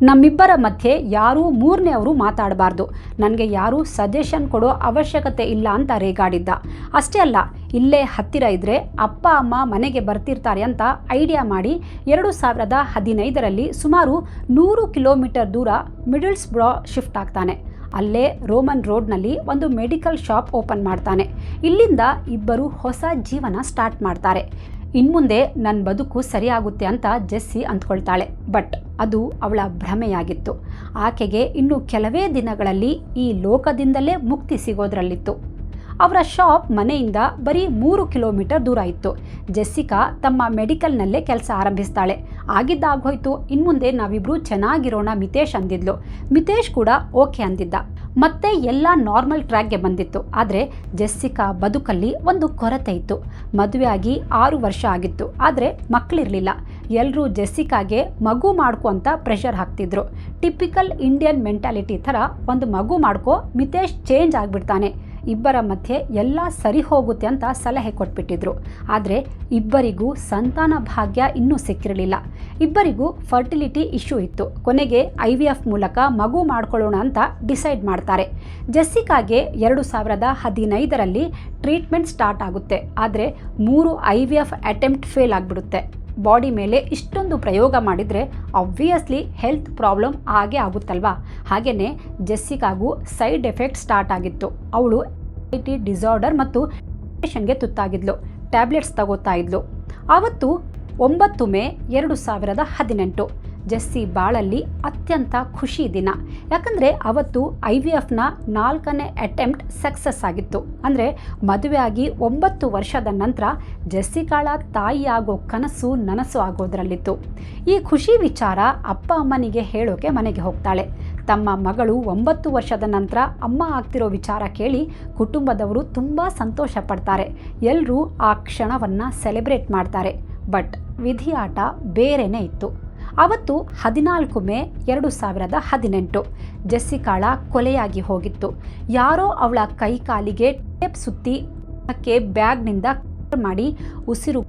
ನಮ್ಮಿಬ್ಬರ ಮಧ್ಯೆ ಯಾರೂ ಮೂರನೇವರು ಮಾತಾಡಬಾರ್ದು, ನನಗೆ ಯಾರೂ ಸಜೆಷನ್ ಕೊಡೋ ಅವಶ್ಯಕತೆ ಇಲ್ಲ ಅಂತ ರೇಗಾಡಿದ್ದ. ಅಷ್ಟೇ ಅಲ್ಲ, ಇಲ್ಲೇ ಹತ್ತಿರ ಇದ್ದರೆ ಅಪ್ಪ ಅಮ್ಮ ಮನೆಗೆ ಬರ್ತಿರ್ತಾರೆ ಅಂತ ಐಡಿಯಾ ಮಾಡಿ 2015ರಲ್ಲಿ ಸುಮಾರು 100 ಕಿಲೋಮೀಟರ್ ದೂರ ಮಿಡಲ್ಸ್ಬ್ರಾ ಶಿಫ್ಟ್ ಆಗ್ತಾನೆ. ಅಲ್ಲೇ ರೋಮನ್ ರೋಡ್ನಲ್ಲಿ ಒಂದು ಮೆಡಿಕಲ್ ಶಾಪ್ ಓಪನ್ ಮಾಡ್ತಾನೆ. ಇಲ್ಲಿಂದ ಇಬ್ಬರು ಹೊಸ ಜೀವನ ಸ್ಟಾರ್ಟ್ ಮಾಡ್ತಾರೆ. ಇನ್ಮುಂದೆ ನನ್ನ ಬದುಕು ಸರಿಯಾಗುತ್ತೆ ಅಂತ ಜೆಸ್ಸಿ ಅಂದ್ಕೊಳ್ತಾಳೆ. ಬಟ್ ಅದು ಅವಳ ಭ್ರಮೆಯಾಗಿತ್ತು. ಆಕೆಗೆ ಇನ್ನು ಕೆಲವೇ ದಿನಗಳಲ್ಲಿ ಈ ಲೋಕದಿಂದಲೇ ಮುಕ್ತಿ ಸಿಗೋದ್ರಲ್ಲಿತ್ತು. ಅವರ ಶಾಪ್ ಮನೆಯಿಂದ ಬರೀ 3 ಕಿಲೋಮೀಟರ್ ದೂರ ಇತ್ತು. ಜೆಸ್ಸಿಕಾ ತಮ್ಮ ಮೆಡಿಕಲ್ನಲ್ಲೇ ಕೆಲಸ ಆರಂಭಿಸ್ತಾಳೆ. ಆಗಿದ್ದಾಗೋಯ್ತು, ಇನ್ಮುಂದೆ ನಾವಿಬ್ರು ಚೆನ್ನಾಗಿರೋಣ ಮಿತೇಶ್ ಅಂದಿದ್ಲು. ಮಿತೇಶ್ ಕೂಡ ಓಕೆ ಅಂದಿದ್ದ. ಮತ್ತೆ ಎಲ್ಲ ನಾರ್ಮಲ್ ಟ್ರ್ಯಾಕ್ಗೆ ಬಂದಿತ್ತು. ಆದರೆ ಜೆಸ್ಸಿಕಾ ಬದುಕಲ್ಲಿ ಒಂದು ಕೊರತೆ ಇತ್ತು. ಮದುವೆಯಾಗಿ 6 ವರ್ಷ ಆಗಿತ್ತು, ಆದರೆ ಮಕ್ಕಳಿರಲಿಲ್ಲ. ಎಲ್ಲರೂ ಜೆಸ್ಸಿಕಾಗೆ ಮಗು ಮಾಡ್ಕೊ ಅಂತ ಪ್ರೆಷರ್ ಹಾಕ್ತಿದ್ರು. ಟಿಪಿಕಲ್ ಇಂಡಿಯನ್ ಮೆಂಟಾಲಿಟಿ ಥರ ಒಂದು ಮಗು ಮಾಡ್ಕೊ, ಮಿತೇಶ್ ಚೇಂಜ್ ಆಗಿಬಿಡ್ತಾನೆ, ಇಬ್ಬರ ಮಧ್ಯೆ ಎಲ್ಲ ಸರಿ ಹೋಗುತ್ತೆ ಅಂತ ಸಲಹೆ ಕೊಟ್ಬಿಟ್ಟಿದ್ರು. ಆದರೆ ಇಬ್ಬರಿಗೂ ಸಂತಾನ ಭಾಗ್ಯ ಇನ್ನೂ ಸಿಕ್ಕಿರಲಿಲ್ಲ. ಇಬ್ಬರಿಗೂ ಫರ್ಟಿಲಿಟಿ ಇಶ್ಯೂ ಇತ್ತು. ಕೊನೆಗೆ IVF ಮೂಲಕ ಮಗು ಮಾಡ್ಕೊಳ್ಳೋಣ ಅಂತ ಡಿಸೈಡ್ ಮಾಡ್ತಾರೆ. ಜೆಸ್ಸಿಕಾಗೆ 2015ರಲ್ಲಿ ಟ್ರೀಟ್ಮೆಂಟ್ ಸ್ಟಾರ್ಟ್ ಆಗುತ್ತೆ. ಆದರೆ 3 IVF ಅಟೆಂಪ್ಟ್ ಫೇಲ್ ಆಗಿಬಿಡುತ್ತೆ. ಬಾಡಿ ಮೇಲೆ ಇಷ್ಟೊಂದು ಪ್ರಯೋಗ ಮಾಡಿದರೆ ಆಬ್ವಿಯಸ್ಲಿ ಹೆಲ್ತ್ ಪ್ರಾಬ್ಲಮ್ ಆಗೇ ಆಗುತ್ತಲ್ವಾ. ಹಾಗೆಯೇ ಜೆಸ್ಸಿಕಾಗೂ ಸೈಡ್ ಎಫೆಕ್ಟ್ ಸ್ಟಾರ್ಟ್ ಆಗಿತ್ತು. ಅವಳು ಡಿಸಾರ್ಡರ್ ಮತ್ತು ಡಿಪ್ರೆಷನ್ಗೆ ತುತ್ತಾಗಿದ್ಲು. ಟ್ಯಾಬ್ಲೆಟ್ಸ್ ತಗೋತಾ ಇದ್ಲು. ಆವತ್ತು 9 ಮೇ 2018 ಜೆಸ್ಸಿ ಬಾಳಲ್ಲಿ ಅತ್ಯಂತ ಖುಷಿ ದಿನ. ಯಾಕಂದರೆ ಅವತ್ತು IVFನ 4ನೇ ಅಟೆಂಪ್ಟ್ ಸಕ್ಸಸ್ ಆಗಿತ್ತು. ಅಂದರೆ ಮದುವೆಯಾಗಿ 9 ವರ್ಷದ ನಂತರ ಜೆಸ್ಸಿಕಾಳ ತಾಯಿಯಾಗೋ ಕನಸು ನನಸು ಆಗೋದ್ರಲ್ಲಿತ್ತು. ಈ ಖುಷಿ ವಿಚಾರ ಅಪ್ಪ ಅಮ್ಮನಿಗೆ ಹೇಳೋಕೆ ಮನೆಗೆ ಹೋಗ್ತಾಳೆ. ತಮ್ಮ ಮಗಳು 9 ವರ್ಷದ ನಂತರ ಅಮ್ಮ ಆಗ್ತಿರೋ ವಿಚಾರ ಕೇಳಿ ಕುಟುಂಬದವರು ತುಂಬ ಸಂತೋಷ ಪಡ್ತಾರೆ. ಎಲ್ಲರೂ ಆ ಕ್ಷಣವನ್ನು ಸೆಲೆಬ್ರೇಟ್ ಮಾಡ್ತಾರೆ. ಬಟ್ ವಿಧಿಯಾಟ ಬೇರೆನೇ ಇತ್ತು. ಅವತ್ತು 14 ಮೇ 2018 ಜೆಸ್ಸಿಕಾಳ ಕೊಲೆಯಾಗಿ ಹೋಗಿತ್ತು. ಯಾರೋ ಅವಳ ಕೈ ಕಾಲಿಗೆ ಟೇಪ್ ಸುತ್ತಿ ಬ್ಯಾಗ್ನಿಂದ ಮಾಡಿ ಉಸಿರು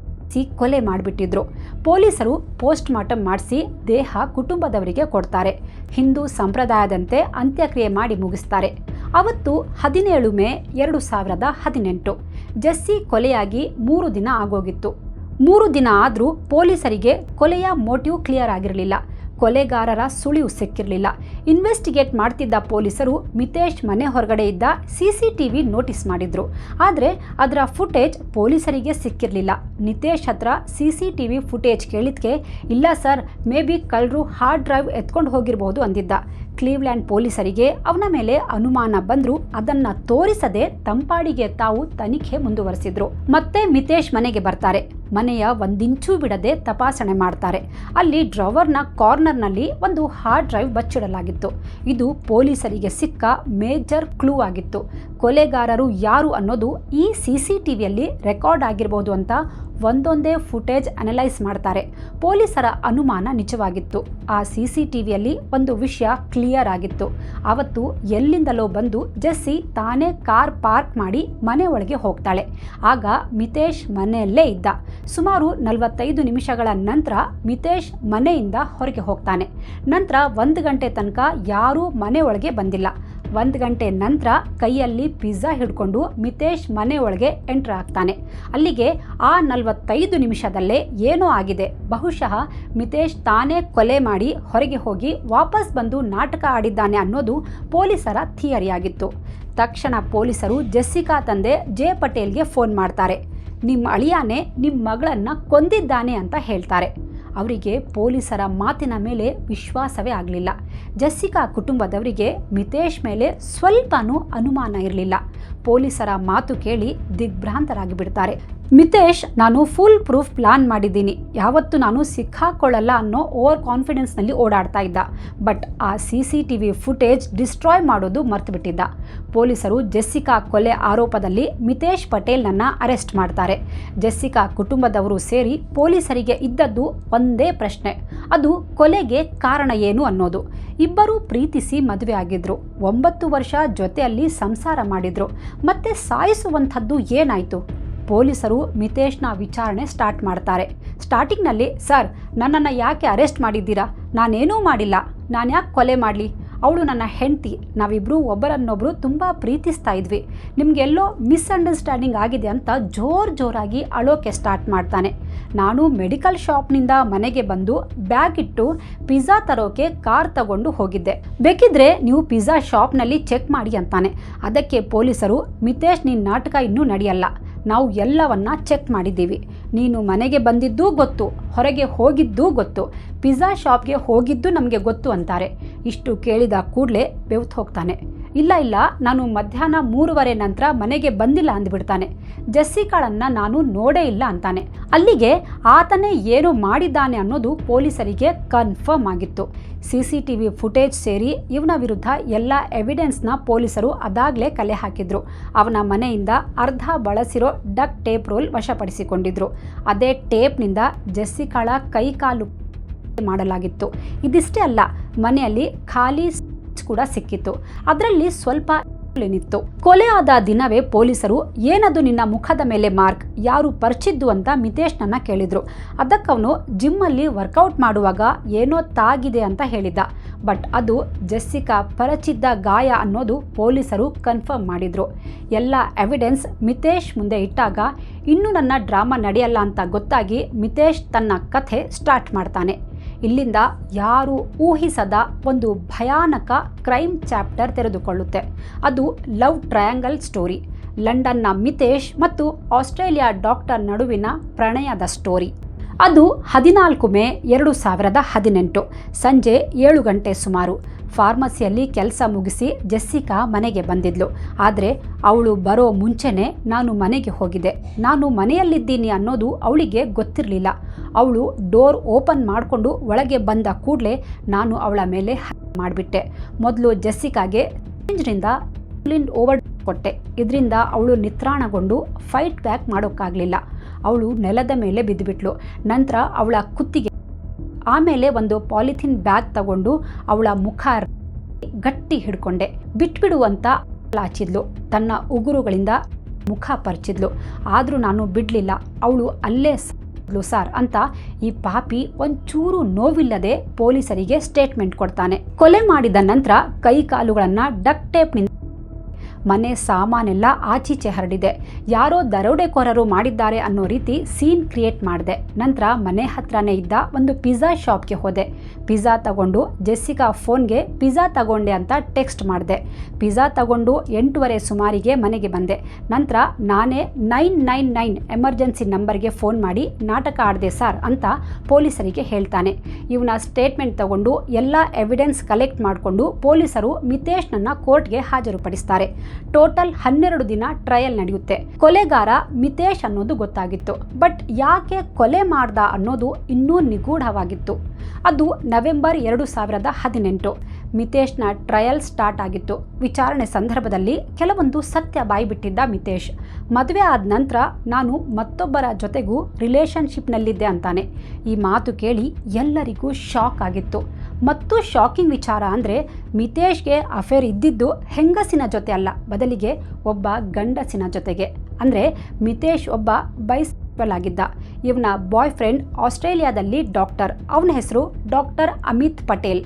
ಕೊಲೆ ಮಾಡಿಬಿಟ್ಟಿದ್ರು. ಪೊಲೀಸರು ಪೋಸ್ಟ್ ಮಾರ್ಟಮ್ ಮಾಡಿಸಿ ದೇಹ ಕುಟುಂಬದವರಿಗೆ ಕೊಡ್ತಾರೆ. ಹಿಂದೂ ಸಂಪ್ರದಾಯದಂತೆ ಅಂತ್ಯಕ್ರಿಯೆ ಮಾಡಿ ಮುಗಿಸ್ತಾರೆ. ಅವತ್ತು 17 ಮೇ 2018 ಜೆಸ್ಸಿ ಕೊಲೆಯಾಗಿ 3 ದಿನ ಆಗೋಗಿತ್ತು. 3 ದಿನ ಆದರೂ ಪೊಲೀಸರಿಗೆ ಕೊಲೆಯ ಮೋಟಿವ್ ಕ್ಲಿಯರ್ ಆಗಿರಲಿಲ್ಲ. ಕೊಲೆಗಾರರ ಸುಳಿವು ಸಿಕ್ಕಿರಲಿಲ್ಲ. ಇನ್ವೆಸ್ಟಿಗೇಟ್ ಮಾಡ್ತಿದ್ದ ಪೊಲೀಸರು ಮಿತೇಶ್ ಮನೆ ಹೊರಗಡೆ ಇದ್ದ CCTV ನೋಟಿಸ್ ಮಾಡಿದ್ರು. ಆದರೆ ಅದರ ಫುಟೇಜ್ ಪೊಲೀಸರಿಗೆ ಸಿಕ್ಕಿರಲಿಲ್ಲ. ನಿತೇಶ್ ಹತ್ರ CCTV ಫುಟೇಜ್ ಕೇಳಿದ್ಕೆ ಇಲ್ಲ ಸರ್, ಮೇ ಬಿ ಕಳ್ಳರು ಹಾರ್ಡ್ ಡ್ರೈವ್ ಎತ್ಕೊಂಡು ಹೋಗಿರ್ಬೋದು ಅಂದಿದ್ದ. ಕ್ಲೀವ್ಲ್ಯಾಂಡ್ ಪೊಲೀಸರಿಗೆ ಅವನ ಮೇಲೆ ಅನುಮಾನ ಬಂದರೂ ಅದನ್ನು ತೋರಿಸದೆ ತಂಪಾಡಿಗೆ ತಾವು ತನಿಖೆ ಮುಂದುವರೆಸಿದ್ರು. ಮತ್ತೆ ಮಿತೇಶ್ ಮನೆಗೆ ಬರ್ತಾರೆ. ಮನೆಯ 1 ಇಂಚು ಬಿಡದೆ ತಪಾಸಣೆ ಮಾಡ್ತಾರೆ. ಅಲ್ಲಿ ಡ್ರಾವರ್ನ ಕಾರ್ನರ್ನಲ್ಲಿ ಒಂದು ಹಾರ್ಡ್ ಡ್ರೈವ್ ಬಚ್ಚಿಡಲಾಗಿತ್ತು. ಇದು ಪೊಲೀಸರಿಗೆ ಸಿಕ್ಕ ಮೇಜರ್ ಕ್ಲೂ ಆಗಿತ್ತು. ಕೊಲೆಗಾರರು ಯಾರು ಅನ್ನೋದು ಈ CCTVಯಲ್ಲಿ ರೆಕಾರ್ಡ್ ಆಗಿರ್ಬೋದು ಅಂತ ಒಂದೊಂದೇ ಫುಟೇಜ್ ಅನಲೈಸ್ ಮಾಡ್ತಾರೆ. ಪೊಲೀಸರ ಅನುಮಾನ ನಿಜವಾಗಿತ್ತು. ಆ CCTVಯಲ್ಲಿ ಒಂದು ವಿಷಯ ಕ್ಲಿಯರ್ ಆಗಿತ್ತು. ಅವತ್ತು ಎಲ್ಲಿಂದಲೋ ಬಂದು ಜೆಸ್ಸಿ ತಾನೇ ಕಾರ್ ಪಾರ್ಕ್ ಮಾಡಿ ಮನೆ ಒಳಗೆ ಹೋಗ್ತಾಳೆ. ಆಗ ಮಿತೇಶ್ ಮನೆಯಲ್ಲೇ ಇದ್ದ. ಸುಮಾರು 45 ನಿಮಿಷಗಳ ನಂತರ ಮಿತೇಶ್ ಮನೆಯಿಂದ ಹೊರಗೆ ಹೋಗ್ತಾನೆ. ನಂತರ 1 ಗಂಟೆ ತನಕ ಯಾರೂ ಮನೆ ಒಳಗೆ ಬಂದಿಲ್ಲ. 1 ಗಂಟೆ ನಂತರ ಕೈಯಲ್ಲಿ ಪಿಜ್ಜಾ ಹಿಡ್ಕೊಂಡು ಮಿತೇಶ್ ಮನೆ ಒಳಗೆ ಎಂಟರ್ ಆಗ್ತಾನೆ. ಅಲ್ಲಿಗೆ ಆ 45 ನಿಮಿಷದಲ್ಲೇ ಏನೋ ಆಗಿದೆ. ಬಹುಶಃ ಮಿತೇಶ್ ತಾನೇ ಕೊಲೆ ಮಾಡಿ ಹೊರಗೆ ಹೋಗಿ ವಾಪಸ್ ಬಂದು ನಾಟಕ ಆಡಿದ್ದಾನೆ ಅನ್ನೋದು ಪೊಲೀಸರ ಥಿಯರಿಯಾಗಿತ್ತು. ತಕ್ಷಣ ಪೊಲೀಸರು ಜೆಸ್ಸಿಕಾ ತಂದೆ ಜೆ ಪಟೇಲ್ಗೆ ಫೋನ್ ಮಾಡ್ತಾರೆ. ನಿಮ್ಮ ಅಳಿಯಾನೇ ನಿಮ್ಮ ಮಗಳನ್ನು ಕೊಂದಿದ್ದಾನೆ ಅಂತ ಹೇಳ್ತಾರೆ. ಅವರಿಗೆ ಪೊಲೀಸರ ಮಾತಿನ ಮೇಲೆ ವಿಶ್ವಾಸವೇ ಆಗಲಿಲ್ಲ. ಜೆಸ್ಸಿಕಾ ಕುಟುಂಬದವರಿಗೆ ಮಿತೇಶ್ ಮೇಲೆ ಸ್ವಲ್ಪನೂ ಅನುಮಾನ ಇರಲಿಲ್ಲ. ಪೊಲೀಸರ ಮಾತು ಕೇಳಿ ದಿಗ್ಭ್ರಾಂತರಾಗಿ ಬಿಡ್ತಾರೆ. ಮಿತೇಶ್, ನಾನು ಫುಲ್ ಪ್ರೂಫ್ ಪ್ಲಾನ್ ಮಾಡಿದ್ದೀನಿ, ಯಾವತ್ತೂ ನಾನು ಸಿಕ್ಕಾಕೊಳ್ಳಲ್ಲ ಅನ್ನೋ ಓವರ್ ಕಾನ್ಫಿಡೆನ್ಸ್ನಲ್ಲಿ ಓಡಾಡ್ತಾ ಇದ್ದ. ಬಟ್ ಆ CCTV ಫುಟೇಜ್ ಡಿಸ್ಟ್ರಾಯ್ ಮಾಡೋದು ಮರ್ತುಬಿಟ್ಟಿದ್ದ. ಪೊಲೀಸರು ಜೆಸ್ಸಿಕಾ ಕೊಲೆ ಆರೋಪದಲ್ಲಿ ಮಿತೇಶ್ ಪಟೇಲ್ನನ್ನು ಅರೆಸ್ಟ್ ಮಾಡ್ತಾರೆ. ಜೆಸ್ಸಿಕಾ ಕುಟುಂಬದವರು ಸೇರಿ ಪೊಲೀಸರಿಗೆ ಇದ್ದದ್ದು ಒಂದೇ ಪ್ರಶ್ನೆ, ಅದು ಕೊಲೆಗೆ ಕಾರಣ ಏನು ಅನ್ನೋದು. ಇಬ್ಬರು ಪ್ರೀತಿಸಿ ಮದುವೆ ಆಗಿದ್ರು. 9 ವರ್ಷ ಜೊತೆಯಲ್ಲಿ ಸಂಸಾರ ಮಾಡಿದ್ರು. ಮತ್ತೆ ಸಾಯಿಸುವಂಥದ್ದು ಏನಾಯಿತು? ಪೊಲೀಸರು ಮಿತೇಶ್ನ ವಿಚಾರಣೆ ಸ್ಟಾರ್ಟ್ ಮಾಡ್ತಾರೆ. ಸ್ಟಾರ್ಟಿಂಗ್ನಲ್ಲಿ, ಸರ್, ನನ್ನನ್ನು ಯಾಕೆ ಅರೆಸ್ಟ್ ಮಾಡಿದ್ದೀರಾ? ನಾನೇನೂ ಮಾಡಿಲ್ಲ. ನಾನು ಯಾಕೆ ಕೊಲೆ ಮಾಡಲಿ? ಅವಳು ನನ್ನ ಹೆಂಡತಿ. ನಾವಿಬ್ಬರು ಒಬ್ಬರನ್ನೊಬ್ಬರು ತುಂಬ ಪ್ರೀತಿಸ್ತಾ ಇದ್ವಿ. ನಿಮಗೆಲ್ಲೋ ಮಿಸ್ಅಂಡರ್ಸ್ಟ್ಯಾಂಡಿಂಗ್ ಆಗಿದೆ ಅಂತ ಜೋರಾಗಿ ಅಳೋಕೆ ಸ್ಟಾರ್ಟ್ ಮಾಡ್ತಾನೆ. ನಾನು ಮೆಡಿಕಲ್ ಶಾಪ್ನಿಂದ ಮನೆಗೆ ಬಂದು ಬ್ಯಾಗ್ ಇಟ್ಟು ಪಿಜ್ಜಾ ತರೋಕೆ ಕಾರ್ ತಗೊಂಡು ಹೋಗಿದ್ದೆ. ಬೇಕಿದ್ರೆ ನೀವು ಪಿಜ್ಜಾ ಶಾಪ್ನಲ್ಲಿ ಚೆಕ್ ಮಾಡಿ ಅಂತಾನೆ. ಅದಕ್ಕೆ ಪೊಲೀಸರು, ಮಿತೇಶ್, ನಿನ್ನ ನಾಟಕ ಇನ್ನೂ ನಡೆಯಲ್ಲ. ನಾವು ಎಲ್ಲವನ್ನ ಚೆಕ್ ಮಾಡಿದ್ದೀವಿ. ನೀನು ಮನೆಗೆ ಬಂದಿದ್ದೂ ಗೊತ್ತು, ಹೊರಗೆ ಹೋಗಿದ್ದೂ ಗೊತ್ತು, ಪಿಜ್ಜಾ ಶಾಪ್ಗೆ ಹೋಗಿದ್ದು ನಮಗೆ ಗೊತ್ತು ಅಂತಾರೆ. ಇಷ್ಟು ಕೇಳಿದ ಕೂಡಲೇ ಬೆವ್ತು ಹೋಗ್ತಾನೆ. ಇಲ್ಲ, ನಾನು ಮಧ್ಯಾಹ್ನ 3:15 ನಂತರ ಮನೆಗೆ ಬಂದಿಲ್ಲ ಅಂದ್ಬಿಡ್ತಾನೆ. ಜೆಸ್ಸಿಕಾಳನ್ನು ನಾನು ನೋಡೇ ಇಲ್ಲ ಅಂತಾನೆ. ಅಲ್ಲಿಗೆ ಆತನೇ ಏನು ಮಾಡಿದ್ದಾನೆ ಅನ್ನೋದು ಪೊಲೀಸರಿಗೆ ಕನ್ಫರ್ಮ್ ಆಗಿತ್ತು. CCTV ಫುಟೇಜ್ ಸೇರಿ ಇವನ ವಿರುದ್ಧ ಎಲ್ಲ ಎವಿಡೆನ್ಸ್ನ ಪೊಲೀಸರು ಅದಾಗಲೇ ಕಲೆ ಹಾಕಿದ್ರು. ಅವನ ಮನೆಯಿಂದ ಅರ್ಧ ಬಳಸಿರೋ ಡಕ್ ಟೇಪ್ ರೋಲ್ ವಶಪಡಿಸಿಕೊಂಡಿದ್ರು. ಅದೇ ಟೇಪ್ನಿಂದ ಜೆಸ್ಸಿಕಾಳ ಕೈಕಾಲು ಮಾಡಲಾಗಿತ್ತು. ಇದಿಷ್ಟೇ ಅಲ್ಲ, ಮನೆಯಲ್ಲಿ ಖಾಲಿ ಕೂಡ ಸಿಕ್ಕಿತ್ತು. ಅದರಲ್ಲಿ ಸ್ವಲ್ಪ ಏನಿತ್ತು. ಕೊಲೆ ಆದ ದಿನವೇ ಪೊಲೀಸರು, ಏನದು ನಿನ್ನ ಮುಖದ ಮೇಲೆ ಮಾರ್ಕ್, ಯಾರು ಪರಿಚಿದ್ದು ಅಂತ ಮಿತೇಶ್ನನ್ನ ಕೇಳಿದ್ರು. ಅದಕ್ಕವನು ಜಿಮ್ಮಲ್ಲಿ ವರ್ಕೌಟ್ ಮಾಡುವಾಗ ಏನೋ ತಾಗಿದೆ ಅಂತ ಹೇಳಿದ್ದ. ಬಟ್ ಅದು ಜೆಸ್ಸಿಕಾ ಪರಿಚಿದ್ದ ಗಾಯ ಅನ್ನೋದು ಪೊಲೀಸರು ಕನ್ಫರ್ಮ್ ಮಾಡಿದ್ರು. ಎಲ್ಲ ಎವಿಡೆನ್ಸ್ ಮಿತೇಶ್ ಮುಂದೆ ಇಟ್ಟಾಗ ಇನ್ನೂ ನನ್ನ ಡ್ರಾಮಾ ನಡೆಯಲ್ಲ ಅಂತ ಗೊತ್ತಾಗಿ ಮಿತೇಶ್ ತನ್ನ ಕಥೆ ಸ್ಟಾರ್ಟ್ ಮಾಡ್ತಾನೆ. ಇಲ್ಲಿಂದ ಯಾರು ಊಹಿಸದ ಒಂದು ಭಯಾನಕ ಕ್ರೈಮ್ ಚಾಪ್ಟರ್ ತೆರೆದುಕೊಳ್ಳುತ್ತೆ. ಅದು ಲವ್ ಟ್ರಯಾಂಗಲ್ ಸ್ಟೋರಿ. ಲಂಡನ್ನ ಮಿತೇಶ್ ಮತ್ತು ಆಸ್ಟ್ರೇಲಿಯಾ ಡಾಕ್ಟರ್ ನಡುವಿನ ಪ್ರಣಯದ ಸ್ಟೋರಿ. ಅದು 14 ಮೇ 2018 ಸಂಜೆ 7 ಗಂಟೆ ಸುಮಾರು. ಫಾರ್ಮಸಿಯಲ್ಲಿ ಕೆಲಸ ಮುಗಿಸಿ ಜೆಸ್ಸಿಕಾ ಮನೆಗೆ ಬಂದಿದ್ಲು. ಆದರೆ ಅವಳು ಬರೋ ಮುಂಚೆನೇ ನಾನು ಮನೆಗೆ ಹೋಗಿದ್ದೆ. ನಾನು ಮನೆಯಲ್ಲಿದ್ದೀನಿ ಅನ್ನೋದು ಅವಳಿಗೆ ಗೊತ್ತಿರಲಿಲ್ಲ. ಅವಳು ಡೋರ್ ಓಪನ್ ಮಾಡಿಕೊಂಡು ಒಳಗೆ ಬಂದ ಕೂಡಲೇ ನಾನು ಅವಳ ಮೇಲೆ ಮಾಡಿಬಿಟ್ಟೆ. ಮೊದಲು ಜೆಸ್ಸಿಕಾಗೆ ರೇಂಜ್ನಿಂದ ಓವರ್ ಕೊಟ್ಟೆ. ಇದರಿಂದ ಅವಳು ನಿತ್ರಾಣಗೊಂಡು ಫೈಟ್ ಬ್ಯಾಕ್ ಮಾಡೋಕ್ಕಾಗಲಿಲ್ಲ. ಅವಳು ನೆಲದ ಮೇಲೆ ಬಿದ್ದುಬಿಟ್ಲು. ನಂತರ ಅವಳ ಕುತ್ತಿಗೆ, ಆಮೇಲೆ ಒಂದು ಪಾಲಿಥಿನ್ ಬ್ಯಾಗ್ ತಗೊಂಡು ಅವಳ ಮುಖ ಗಟ್ಟಿ ಹಿಡ್ಕೊಂಡೆ. ಬಿಟ್ಬಿಡು ಅಂತ ಆಚಿದ್ಲು. ತನ್ನ ಉಗುರುಗಳಿಂದ ಮುಖ ಪರ್ಚಿದ್ಲು. ಆದರೂ ನಾನು ಬಿಡಲಿಲ್ಲ. ಅವಳು ಅಲ್ಲೇ ಸಾರ್ ಅಂತ ಈ ಪಾಪಿ ಒಂಚೂರು ನೋವಿಲ್ಲದೆ ಪೊಲೀಸರಿಗೆ ಸ್ಟೇಟ್ಮೆಂಟ್ ಕೊಡ್ತಾನೆ. ಕೊಲೆ ಮಾಡಿದ ನಂತರ ಕೈ ಕಾಲುಗಳನ್ನು ಡಕ್ಟ್ ಟೇಪ್ನಿಂದ ಮನೆ ಸಾಮಾನೆಲ್ಲ ಆಚೀಚೆ ಹರಡಿದೆ. ಯಾರೋ ದರೋಡೆಕೋರರು ಮಾಡಿದ್ದಾರೆ ಅನ್ನೋ ರೀತಿ ಸೀನ್ ಕ್ರಿಯೇಟ್ ಮಾಡಿದೆ. ನಂತರ ಮನೆ ಹತ್ರನೇ ಇದ್ದ ಒಂದು ಪಿಜ್ಜಾ ಶಾಪ್ಗೆ ಹೋದೆ. ಪಿಜ್ಜಾ ತಗೊಂಡು ಜೆಸ್ಸಿಕಾ ಫೋನ್ಗೆ ಪಿಜ್ಜಾ ತಗೊಂಡೆ ಅಂತ ಟೆಕ್ಸ್ಟ್ ಮಾಡಿದೆ. ಪಿಜ್ಜಾ ತಗೊಂಡು 8:30 ಸುಮಾರಿಗೆ ಮನೆಗೆ ಬಂದೆ. ನಂತರ ನಾನೇ 999 ಎಮರ್ಜೆನ್ಸಿ ನಂಬರ್ಗೆ ಫೋನ್ ಮಾಡಿ ನಾಟಕ ಆಡಿದೆ ಸರ್ ಅಂತ ಪೊಲೀಸರಿಗೆ ಹೇಳ್ತಾನೆ. ಇವನ ಸ್ಟೇಟ್ಮೆಂಟ್ ತಗೊಂಡು ಎಲ್ಲ ಎವಿಡೆನ್ಸ್ ಕಲೆಕ್ಟ್ ಮಾಡಿಕೊಂಡು ಪೊಲೀಸರು ಮಿತೇಶ್ನನ್ನ ಕೋರ್ಟ್ಗೆ ಹಾಜರುಪಡಿಸ್ತಾರೆ. ಟೋಟಲ್ 12 ದಿನ ಟ್ರಯಲ್ ನಡೆಯುತ್ತೆ. ಕೊಲೆಗಾರ ಮಿತೇಶ್ ಅನ್ನೋದು ಗೊತ್ತಾಗಿತ್ತು. ಬಟ್ ಯಾಕೆ ಕೊಲೆ ಮಾಡ್ದ ಅನ್ನೋದು ಇನ್ನೂ ನಿಗೂಢವಾಗಿತ್ತು. ಅದು ನವೆಂಬರ್ 2018. ಮಿತೇಶ್ನ ಟ್ರಯಲ್ ಸ್ಟಾರ್ಟ್ ಆಗಿತ್ತು. ವಿಚಾರಣೆ ಸಂದರ್ಭದಲ್ಲಿ ಕೆಲವೊಂದು ಸತ್ಯ ಬಾಯ್ಬಿಟ್ಟಿದ್ದ ಮಿತೇಶ್. ಮದುವೆ ಆದ ನಂತರ ನಾನು ಮತ್ತೊಬ್ಬರ ಜೊತೆಗೂ ರಿಲೇಷನ್ಶಿಪ್ನಲ್ಲಿದ್ದೆ ಅಂತಾನೆ. ಈ ಮಾತು ಕೇಳಿ ಎಲ್ಲರಿಗೂ ಶಾಕ್ ಆಗಿತ್ತು. ಮತ್ತು ಶಾಕಿಂಗ್ ವಿಚಾರ ಅಂದರೆ ಮಿತೇಶ್ಗೆ ಅಫೇರ್ ಇದ್ದಿದ್ದು ಹೆಂಗಸಿನ ಜೊತೆ ಅಲ್ಲ, ಬದಲಿಗೆ ಒಬ್ಬ ಗಂಡಸಿನ ಜೊತೆಗೆ. ಅಂದರೆ ಮಿತೇಶ್ ಒಬ್ಬ ಬೈಸೆಕ್ಸುವಲ್ ಆಗಿದ್ದ. ಇವನ ಬಾಯ್ ಫ್ರೆಂಡ್ ಆಸ್ಟ್ರೇಲಿಯಾದಲ್ಲಿ ಡಾಕ್ಟರ್. ಅವನ ಹೆಸರು ಡಾಕ್ಟರ್ ಅಮಿತ್ ಪಟೇಲ್.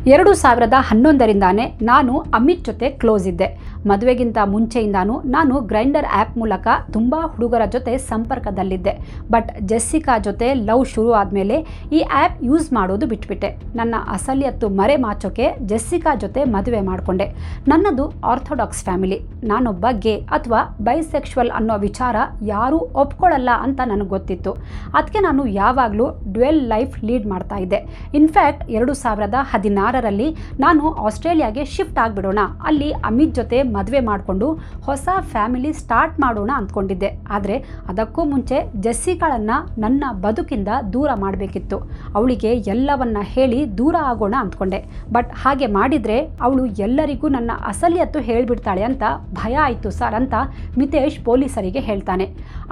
2011ರಿಂದಾನೇ ನಾನು ಅಮಿತ್ ಜೊತೆ ಕ್ಲೋಸ್ ಇದ್ದೆ. ಮದುವೆಗಿಂತ ಮುಂಚೆಯಿಂದಾನು ನಾನು ಗ್ರೈಂಡರ್ ಆ್ಯಪ್ ಮೂಲಕ ತುಂಬ ಹುಡುಗರ ಜೊತೆ ಸಂಪರ್ಕದಲ್ಲಿದ್ದೆ. ಬಟ್ ಜೆಸ್ಸಿಕಾ ಜೊತೆ ಲವ್ ಶುರು ಆದಮೇಲೆ ಈ ಆ್ಯಪ್ ಯೂಸ್ ಮಾಡೋದು ಬಿಟ್ಬಿಟ್ಟೆ. ನನ್ನ ಅಸಲಿಯತ್ತು ಮರೆ ಮಾಚೋಕೆ ಜೆಸ್ಸಿಕಾ ಜೊತೆ ಮದುವೆ ಮಾಡಿಕೊಂಡೆ. ನನ್ನದು ಆರ್ಥೋಡಾಕ್ಸ್ ಫ್ಯಾಮಿಲಿ. ನಾನೊಬ್ಬ ಗೇ ಅಥವಾ ಬೈಸೆಕ್ಷುವಲ್ ಅನ್ನೋ ವಿಚಾರ ಯಾರೂ ಒಪ್ಕೊಳ್ಳಲ್ಲ ಅಂತ ನನಗೆ ಗೊತ್ತಿತ್ತು. ಅದಕ್ಕೆ ನಾನು ಯಾವಾಗಲೂ ಡ್ವೆಲ್ ಲೈಫ್ ಲೀಡ್ ಮಾಡ್ತಾ ಇದ್ದೆ. ಇನ್ಫ್ಯಾಕ್ಟ್ 2016ರಲ್ಲಿ ನಾನು ಆಸ್ಟ್ರೇಲಿಯಾಗೆ ಶಿಫ್ಟ್ ಆಗಿಬಿಡೋಣ, ಅಲ್ಲಿ ಅಮಿತ್ ಜೊತೆ ಮದುವೆ ಮಾಡಿಕೊಂಡು ಹೊಸ ಫ್ಯಾಮಿಲಿ ಸ್ಟಾರ್ಟ್ ಮಾಡೋಣ ಅಂದ್ಕೊಂಡಿದ್ದೆ. ಆದರೆ ಅದಕ್ಕೂ ಮುಂಚೆ ಜೆಸ್ಸಿಕಾಳನ್ನು ನನ್ನ ಬದುಕಿಂದ ದೂರ ಮಾಡಬೇಕಿತ್ತು. ಅವಳಿಗೆ ಎಲ್ಲವನ್ನ ಹೇಳಿ ದೂರ ಆಗೋಣ ಅಂದ್ಕೊಂಡೆ. ಬಟ್ ಹಾಗೆ ಮಾಡಿದರೆ ಅವಳು ಎಲ್ಲರಿಗೂ ನನ್ನ ಅಸಲಿಯತ್ತು ಹೇಳಿಬಿಡ್ತಾಳೆ ಅಂತ ಭಯ ಆಯಿತು ಸರ್ ಅಂತ ಮಿತೇಶ್ ಪೊಲೀಸರಿಗೆ ಹೇಳ್ತಾನೆ.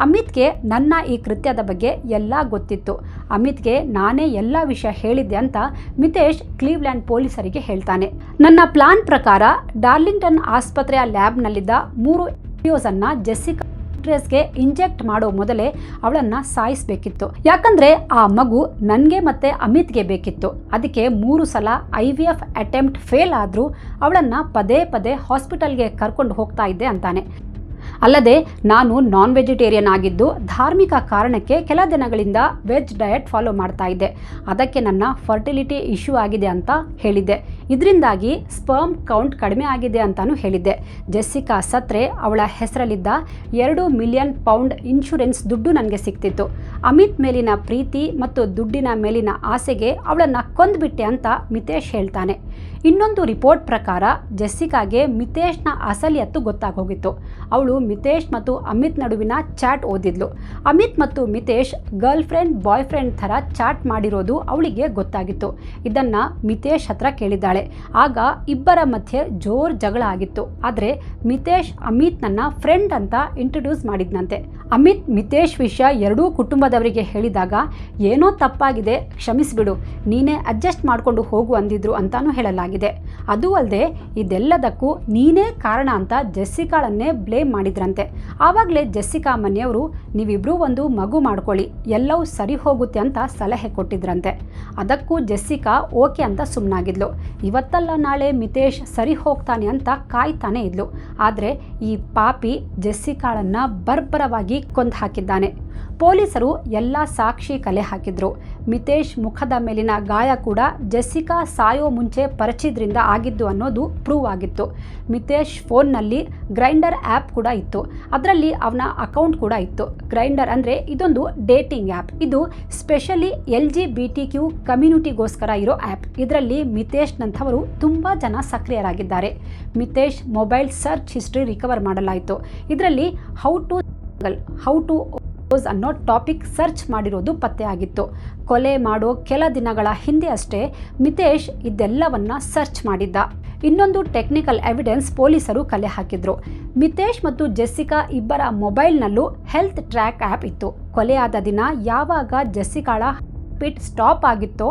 ಅಮಿತ್ಗೆ ನನ್ನ ಈ ಕೃತ್ಯದ ಬಗ್ಗೆ ಎಲ್ಲ ಗೊತ್ತಿತ್ತು. ಅಮಿತ್ಗೆ ನಾನೇ ಎಲ್ಲ ವಿಷಯ ಹೇಳಿದ್ದೆ ಅಂತ ಮಿತೇಶ್ ಕ್ಲೀವ್ಲ್ಯಾಂಡ್ ಪೊಲೀಸರಿಗೆ ಹೇಳ್ತಾನೆ. ನನ್ನ ಪ್ಲಾನ್ ಪ್ರಕಾರ ಡಾರ್ಲಿಂಗ್ಟನ್ ಆಸ್ಪತ್ರೆಯ ಲ್ಯಾಬ್ನಲ್ಲಿದ್ದ 3 ಎಂಬ್ರಿಯೋಸನ್ನು ಜೆಸ್ಸಿಕಾ ಗೆ ಇಂಜೆಕ್ಟ್ ಮಾಡೋ ಮೊದಲೇ ಅವಳನ್ನು ಸಾಯಿಸಬೇಕಿತ್ತು. ಯಾಕಂದರೆ ಆ ಮಗು ನನಗೆ ಮತ್ತು ಅಮಿತ್ಗೆ ಬೇಕಿತ್ತು. ಅದಕ್ಕೆ 3 ಸಲ IVF ಅಟೆಂಪ್ಟ್ ಫೇಲ್ ಆದರೂ ಅವಳನ್ನು ಪದೇ ಪದೇ ಹಾಸ್ಪಿಟಲ್ಗೆ ಕರ್ಕೊಂಡು ಹೋಗ್ತಾ ಇದ್ದೆ ಅಂತಾನೆ. ಅಲ್ಲದೆ ನಾನು ನಾನ್ ವೆಜಿಟೇರಿಯನ್ ಆಗಿದ್ದು ಧಾರ್ಮಿಕ ಕಾರಣಕ್ಕೆ ಕೆಲ ದಿನಗಳಿಂದ ವೆಜ್ ಡಯಟ್ ಫಾಲೋ ಮಾಡ್ತಾ ಇದ್ದೆ. ಅದಕ್ಕೆ ನನ್ನ ಫರ್ಟಿಲಿಟಿ ಇಶ್ಯೂ ಆಗಿದೆ ಅಂತ ಹೇಳಿದ್ದೆ. ಇದರಿಂದಾಗಿ ಸ್ಪರ್ಮ್ ಕೌಂಟ್ ಕಡಿಮೆ ಆಗಿದೆ ಅಂತಾನೂ ಹೇಳಿದ್ದೆ. ಜೆಸ್ಸಿಕಾ ಸತ್ರೆ ಅವಳ ಹೆಸರಲ್ಲಿದ್ದ 2 ಮಿಲಿಯನ್ ಪೌಂಡ್ ಇನ್ಶೂರೆನ್ಸ್ ದುಡ್ಡು ನನಗೆ ಸಿಕ್ತಿತ್ತು. ಅಮಿತ್ ಮೇಲಿನ ಪ್ರೀತಿ ಮತ್ತು ದುಡ್ಡಿನ ಮೇಲಿನ ಆಸೆಗೆ ಅವಳನ್ನು ಕೊಂದ್ಬಿಟ್ಟೆ ಅಂತ ಮಿತೇಶ್ ಹೇಳ್ತಾನೆ. ಇನ್ನೊಂದು ರಿಪೋರ್ಟ್ ಪ್ರಕಾರ ಜೆಸ್ಸಿಕಾಗೆ ಮಿತೇಶ್ನ ಅಸಲಿಯತ್ತು ಗೊತ್ತಾಗೋಗಿತ್ತು. ಅವಳು ಮಿತೇಶ್ ಮತ್ತು ಅಮಿತ್ ನಡುವಿನ ಚಾಟ್ ಓದಿದ್ಲು. ಅಮಿತ್ ಮತ್ತು Mitesh girlfriend boyfriend ಥರ ಚಾಟ್ ಮಾಡಿರೋದು ಅವಳಿಗೆ ಗೊತ್ತಾಗಿತ್ತು. ಇದನ್ನು ಮಿತೇಶ್ ಹತ್ರ ಕೇಳಿದ್ದಾಳೆ. ಆಗ ಇಬ್ಬರ ಮಧ್ಯೆ ಜೋರ್ ಜಗಳ ಆಗಿತ್ತು. ಆದರೆ ಮಿತೇಶ್ ಅಮಿತ್ನನ್ನ ಫ್ರೆಂಡ್ ಅಂತ ಇಂಟ್ರೊಡ್ಯೂಸ್ ಮಾಡಿದ್ನಂತೆ. ಅಮಿತ್ ಮಿತೇಶ್ ವಿಷಯ ಎರಡೂ ಕುಟುಂಬದವರಿಗೆ ಹೇಳಿದಾಗ ಏನೋ ತಪ್ಪಾಗಿದೆ, ಕ್ಷಮಿಸಿಬಿಡು, ನೀನೇ ಅಡ್ಜಸ್ಟ್ ಮಾಡಿಕೊಂಡು ಹೋಗು ಅಂದಿದ್ರು ಅಂತಾನೂ ಹೇಳಲಾಗಿದೆ. ಅದೂ ಅಲ್ಲದೆ ಇದೆಲ್ಲದಕ್ಕೂ ನೀನೇ ಕಾರಣ ಅಂತ ಜೆಸ್ಸಿಕಾಳನ್ನೇ ಬ್ಲೇಮ್ ಮಾಡಿದ್ರಂತೆ. ಆವಾಗಲೇ ಜೆಸ್ಸಿಕಾ ಮನೆಯವರು ನೀವಿಬ್ಬರೂ ಒಂದು ಮಗು ಮಾಡ್ಕೊಳ್ಳಿ, ಎಲ್ಲವೂ ಸರಿ ಹೋಗುತ್ತೆ ಅಂತ ಸಲಹೆ ಕೊಟ್ಟಿದ್ರಂತೆ. ಅದಕ್ಕೂ ಜೆಸ್ಸಿಕಾ ಓಕೆ ಅಂತ ಸುಮ್ಮನಾಗಿದ್ಲು. ಇವತ್ತಲ್ಲ ನಾಳೆ ಮಿತೇಶ್ ಸರಿ ಹೋಗ್ತಾನೆ ಅಂತ ಕಾಯ್ತಾನೆ ಇದ್ಲು. ಆದರೆ ಈ ಪಾಪಿ ಜೆಸ್ಸಿಕಾಳನ್ನು ಬರ್ಬರವಾಗಿ ಕೊಂದು ಹಾಕಿದ್ದಾನೆ. ಪೊಲೀಸರು ಎಲ್ಲ ಸಾಕ್ಷಿ ಕಲೆ ಹಾಕಿದ್ರು. ಮಿತೇಶ್ ಮುಖದ ಮೇಲಿನ ಗಾಯ ಕೂಡ ಜೆಸ್ಸಿಕಾ ಸಾಯೋ ಮುಂಚೆ ಪರಿಚಿದ್ರಿಂದ ಆಗಿದ್ದು ಅನ್ನೋದು ಪ್ರೂವ್ ಆಗಿತ್ತು. ಮಿತೇಶ್ ಫೋನ್ನಲ್ಲಿ ಗ್ರೈಂಡರ್ ಆ್ಯಪ್ ಕೂಡ ಇತ್ತು. ಅದರಲ್ಲಿ ಅವನ ಅಕೌಂಟ್ ಕೂಡ ಇತ್ತು. ಗ್ರೈಂಡರ್ ಅಂದರೆ ಇದೊಂದು ಡೇಟಿಂಗ್ ಆ್ಯಪ್. ಇದು ಸ್ಪೆಷಲಿ LGBTQ ಕಮ್ಯುನಿಟಿಗೋಸ್ಕರ ಇರೋ ಆ್ಯಪ್. ಇದರಲ್ಲಿ ಮಿತೇಶ್ನಂಥವರು ತುಂಬ ಜನ ಸಕ್ರಿಯರಾಗಿದ್ದಾರೆ. Mitesh mobile search history recover ಮಾಡಲಾಯಿತು. ಇದರಲ್ಲಿ ಹೌ ಟು ಅನ್ನೋ ಟಾಪಿಕ್ ಸರ್ಚ್ ಮಾಡಿರೋದು ಪತ್ತೆಯಾಗಿತ್ತು. ಕೊಲೆ ಮಾಡೋ ಕೆಲ ದಿನಗಳ ಹಿಂದೆ ಅಷ್ಟೇ ಮಿತೇಶ್ ಇದೆಲ್ಲವನ್ನ ಸರ್ಚ್ ಮಾಡಿದ್ದ. ಇನ್ನೊಂದು ಟೆಕ್ನಿಕಲ್ ಎವಿಡೆನ್ಸ್ ಪೊಲೀಸರು ಕಲೆ ಹಾಕಿದ್ರು. ಮಿತೇಶ್ ಮತ್ತು ಜೆಸ್ಸಿಕಾ ಇಬ್ಬರ ಮೊಬೈಲ್ನಲ್ಲೂ ಹೆಲ್ತ್ ಟ್ರ್ಯಾಕ್ ಆ್ಯಪ್ ಇತ್ತು. ಕೊಲೆಯಾದ ದಿನ ಯಾವಾಗ ಜೆಸ್ಸಿಕಾಳ ಪಿಟ್ ಸ್ಟಾಪ್ ಆಗಿತ್ತೋ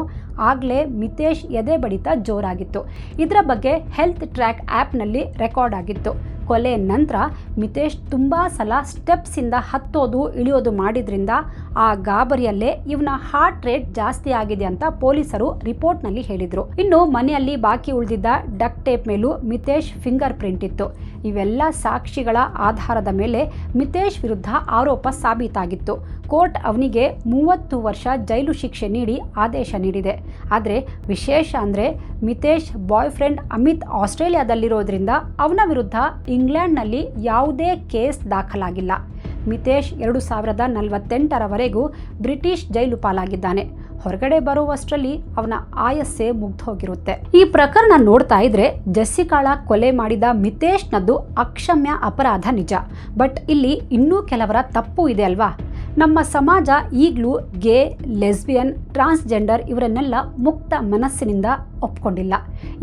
ಆಗಲೇ ಮಿತೇಶ್ ಎದೆ ಬಡಿತ ಜೋರಾಗಿತ್ತು. ಇದರ ಬಗ್ಗೆ ಹೆಲ್ತ್ ಟ್ರ್ಯಾಕ್ ಆ್ಯಪ್ನಲ್ಲಿ ರೆಕಾರ್ಡ್ ಆಗಿತ್ತು. ಕೊಲೆ ನಂತರ ಮಿತೇಶ್ ತುಂಬ ಸಲ ಸ್ಟೆಪ್ಸಿಂದ ಹತ್ತೋದು ಇಳಿಯೋದು ಮಾಡಿದ್ರಿಂದ ಆ ಗಾಬರಿಯಲ್ಲೇ ಇವನ ಹಾರ್ಟ್ ರೇಟ್ ಜಾಸ್ತಿ ಆಗಿದೆ ಅಂತ ಪೊಲೀಸರು ರಿಪೋರ್ಟ್ನಲ್ಲಿ ಹೇಳಿದರು. ಇನ್ನು ಮನೆಯಲ್ಲಿ ಬಾಕಿ ಉಳಿದಿದ್ದ ಡಕ್ಟ್ ಟೇಪ್ ಮೇಲೂ ಮಿತೇಶ್ ಫಿಂಗರ್ ಪ್ರಿಂಟ್ ಇತ್ತು. ಇವೆಲ್ಲ ಸಾಕ್ಷಿಗಳ ಆಧಾರದ ಮೇಲೆ ಮಿತೇಶ್ ವಿರುದ್ಧ ಆರೋಪ ಸಾಬೀತಾಗಿತ್ತು. ಕೋರ್ಟ್ ಅವನಿಗೆ 30 ವರ್ಷ ಜೈಲು ಶಿಕ್ಷೆ ನೀಡಿ ಆದೇಶ ನೀಡಿದೆ. ಆದರೆ ವಿಶೇಷ ಅಂದರೆ ಮಿತೇಶ್ ಬಾಯ್ ಫ್ರೆಂಡ್ ಅಮಿತ್ ಆಸ್ಟ್ರೇಲಿಯಾದಲ್ಲಿರೋದ್ರಿಂದ ಅವನ ವಿರುದ್ಧ ಇಂಗ್ಲೆಂಡ್ನಲ್ಲಿ ಯಾವುದೇ ಕೇಸ್ ದಾಖಲಾಗಿಲ್ಲ. ಮಿತೇಶ್ 2048ರವರೆಗೂ ಬ್ರಿಟಿಷ್ ಜೈಲು ಪಾಲಾಗಿದ್ದಾನೆ. ಹೊರಗಡೆ ಬರುವಷ್ಟರಲ್ಲಿ ಅವನ ಆಯಸ್ಸೇ ಮುಗ್ದೋಗಿರುತ್ತೆ. ಈ ಪ್ರಕರಣ ನೋಡ್ತಾ ಇದ್ರೆ ಜೆಸ್ಸಿಕಾಳ ಕೊಲೆ ಮಾಡಿದ ಮಿತೇಶ್ನದ್ದು ಅಕ್ಷಮ್ಯ ಅಪರಾಧ ನಿಜ. ಬಟ್ ಇಲ್ಲಿ ಇನ್ನೂ ಕೆಲವರ ತಪ್ಪು ಇದೆ ಅಲ್ವಾ? ನಮ್ಮ ಸಮಾಜ ಈಗಲೂ ಗೇ, ಲೆಸ್ಬಿಯನ್, ಟ್ರಾನ್ಸ್ಜೆಂಡರ್ ಇವರನ್ನೆಲ್ಲ ಮುಕ್ತ ಮನಸ್ಸಿನಿಂದ ಒಪ್ಕೊಂಡಿಲ್ಲ.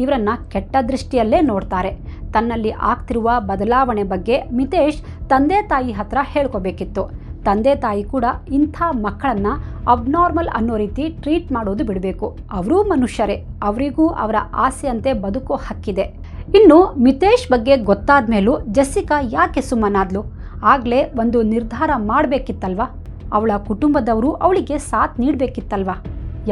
ಇವರನ್ನ ಕೆಟ್ಟ ದೃಷ್ಟಿಯಲ್ಲೇ ನೋಡ್ತಾರೆ. ತನ್ನಲ್ಲಿ ಆಗ್ತಿರುವ ಬದಲಾವಣೆ ಬಗ್ಗೆ ಮಿತೇಶ್ ತಂದೆ ತಾಯಿ ಹತ್ರ ಹೇಳ್ಕೋಬೇಕಿತ್ತು. ತಂದೆ ತಾಯಿ ಕೂಡ ಇಂಥ ಮಕ್ಕಳನ್ನ ಅಬ್ನಾರ್ಮಲ್ ಅನ್ನೋ ರೀತಿ ಟ್ರೀಟ್ ಮಾಡೋದು ಬಿಡಬೇಕು. ಅವರೂ ಮನುಷ್ಯರೇ, ಅವರಿಗೂ ಅವರ ಆಸೆಯಂತೆ ಬದುಕೋ ಹಕ್ಕಿದೆ. ಇನ್ನು ಮಿತೇಶ್ ಬಗ್ಗೆ ಗೊತ್ತಾದ ಮೇಲೂ ಜೆಸ್ಸಿಕಾ ಯಾಕೆ ಸುಮ್ಮನಾದ್ಲು? ಆಗಲೇ ಒಂದು ನಿರ್ಧಾರ ಮಾಡಬೇಕಿತ್ತಲ್ವ? ಅವಳ ಕುಟುಂಬದವರು ಅವಳಿಗೆ ಸಾಥ್ ನೀಡಬೇಕಿತ್ತಲ್ವ?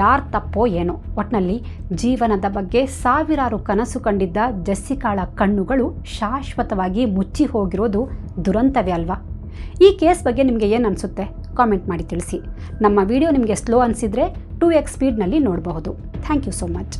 ಯಾರ ತಪ್ಪೋ ಏನೋ, ಒಟ್ನಲ್ಲಿ ಜೀವನದ ಬಗ್ಗೆ ಸಾವಿರಾರು ಕನಸು ಕಂಡಿದ್ದ ಜೆಸ್ಸಿಕಾಳ ಕಣ್ಣುಗಳು ಶಾಶ್ವತವಾಗಿ ಮುಚ್ಚಿ ಹೋಗಿರೋದು ದುರಂತವೇ ಅಲ್ವಾ? ಈ ಕೇಸ್ ಬಗ್ಗೆ ನಿಮಗೆ ಏನು ಅನಿಸುತ್ತೆ? ಕಾಮೆಂಟ್ ಮಾಡಿ ತಿಳಿಸಿ. ನಮ್ಮ ವಿಡಿಯೋ ನಿಮಗೆ ಸ್ಲೋ ಅನಿಸಿದರೆ 2x ಸ್ಪೀಡ್ನಲ್ಲಿ ನೋಡಬಹುದು. Thank you so much.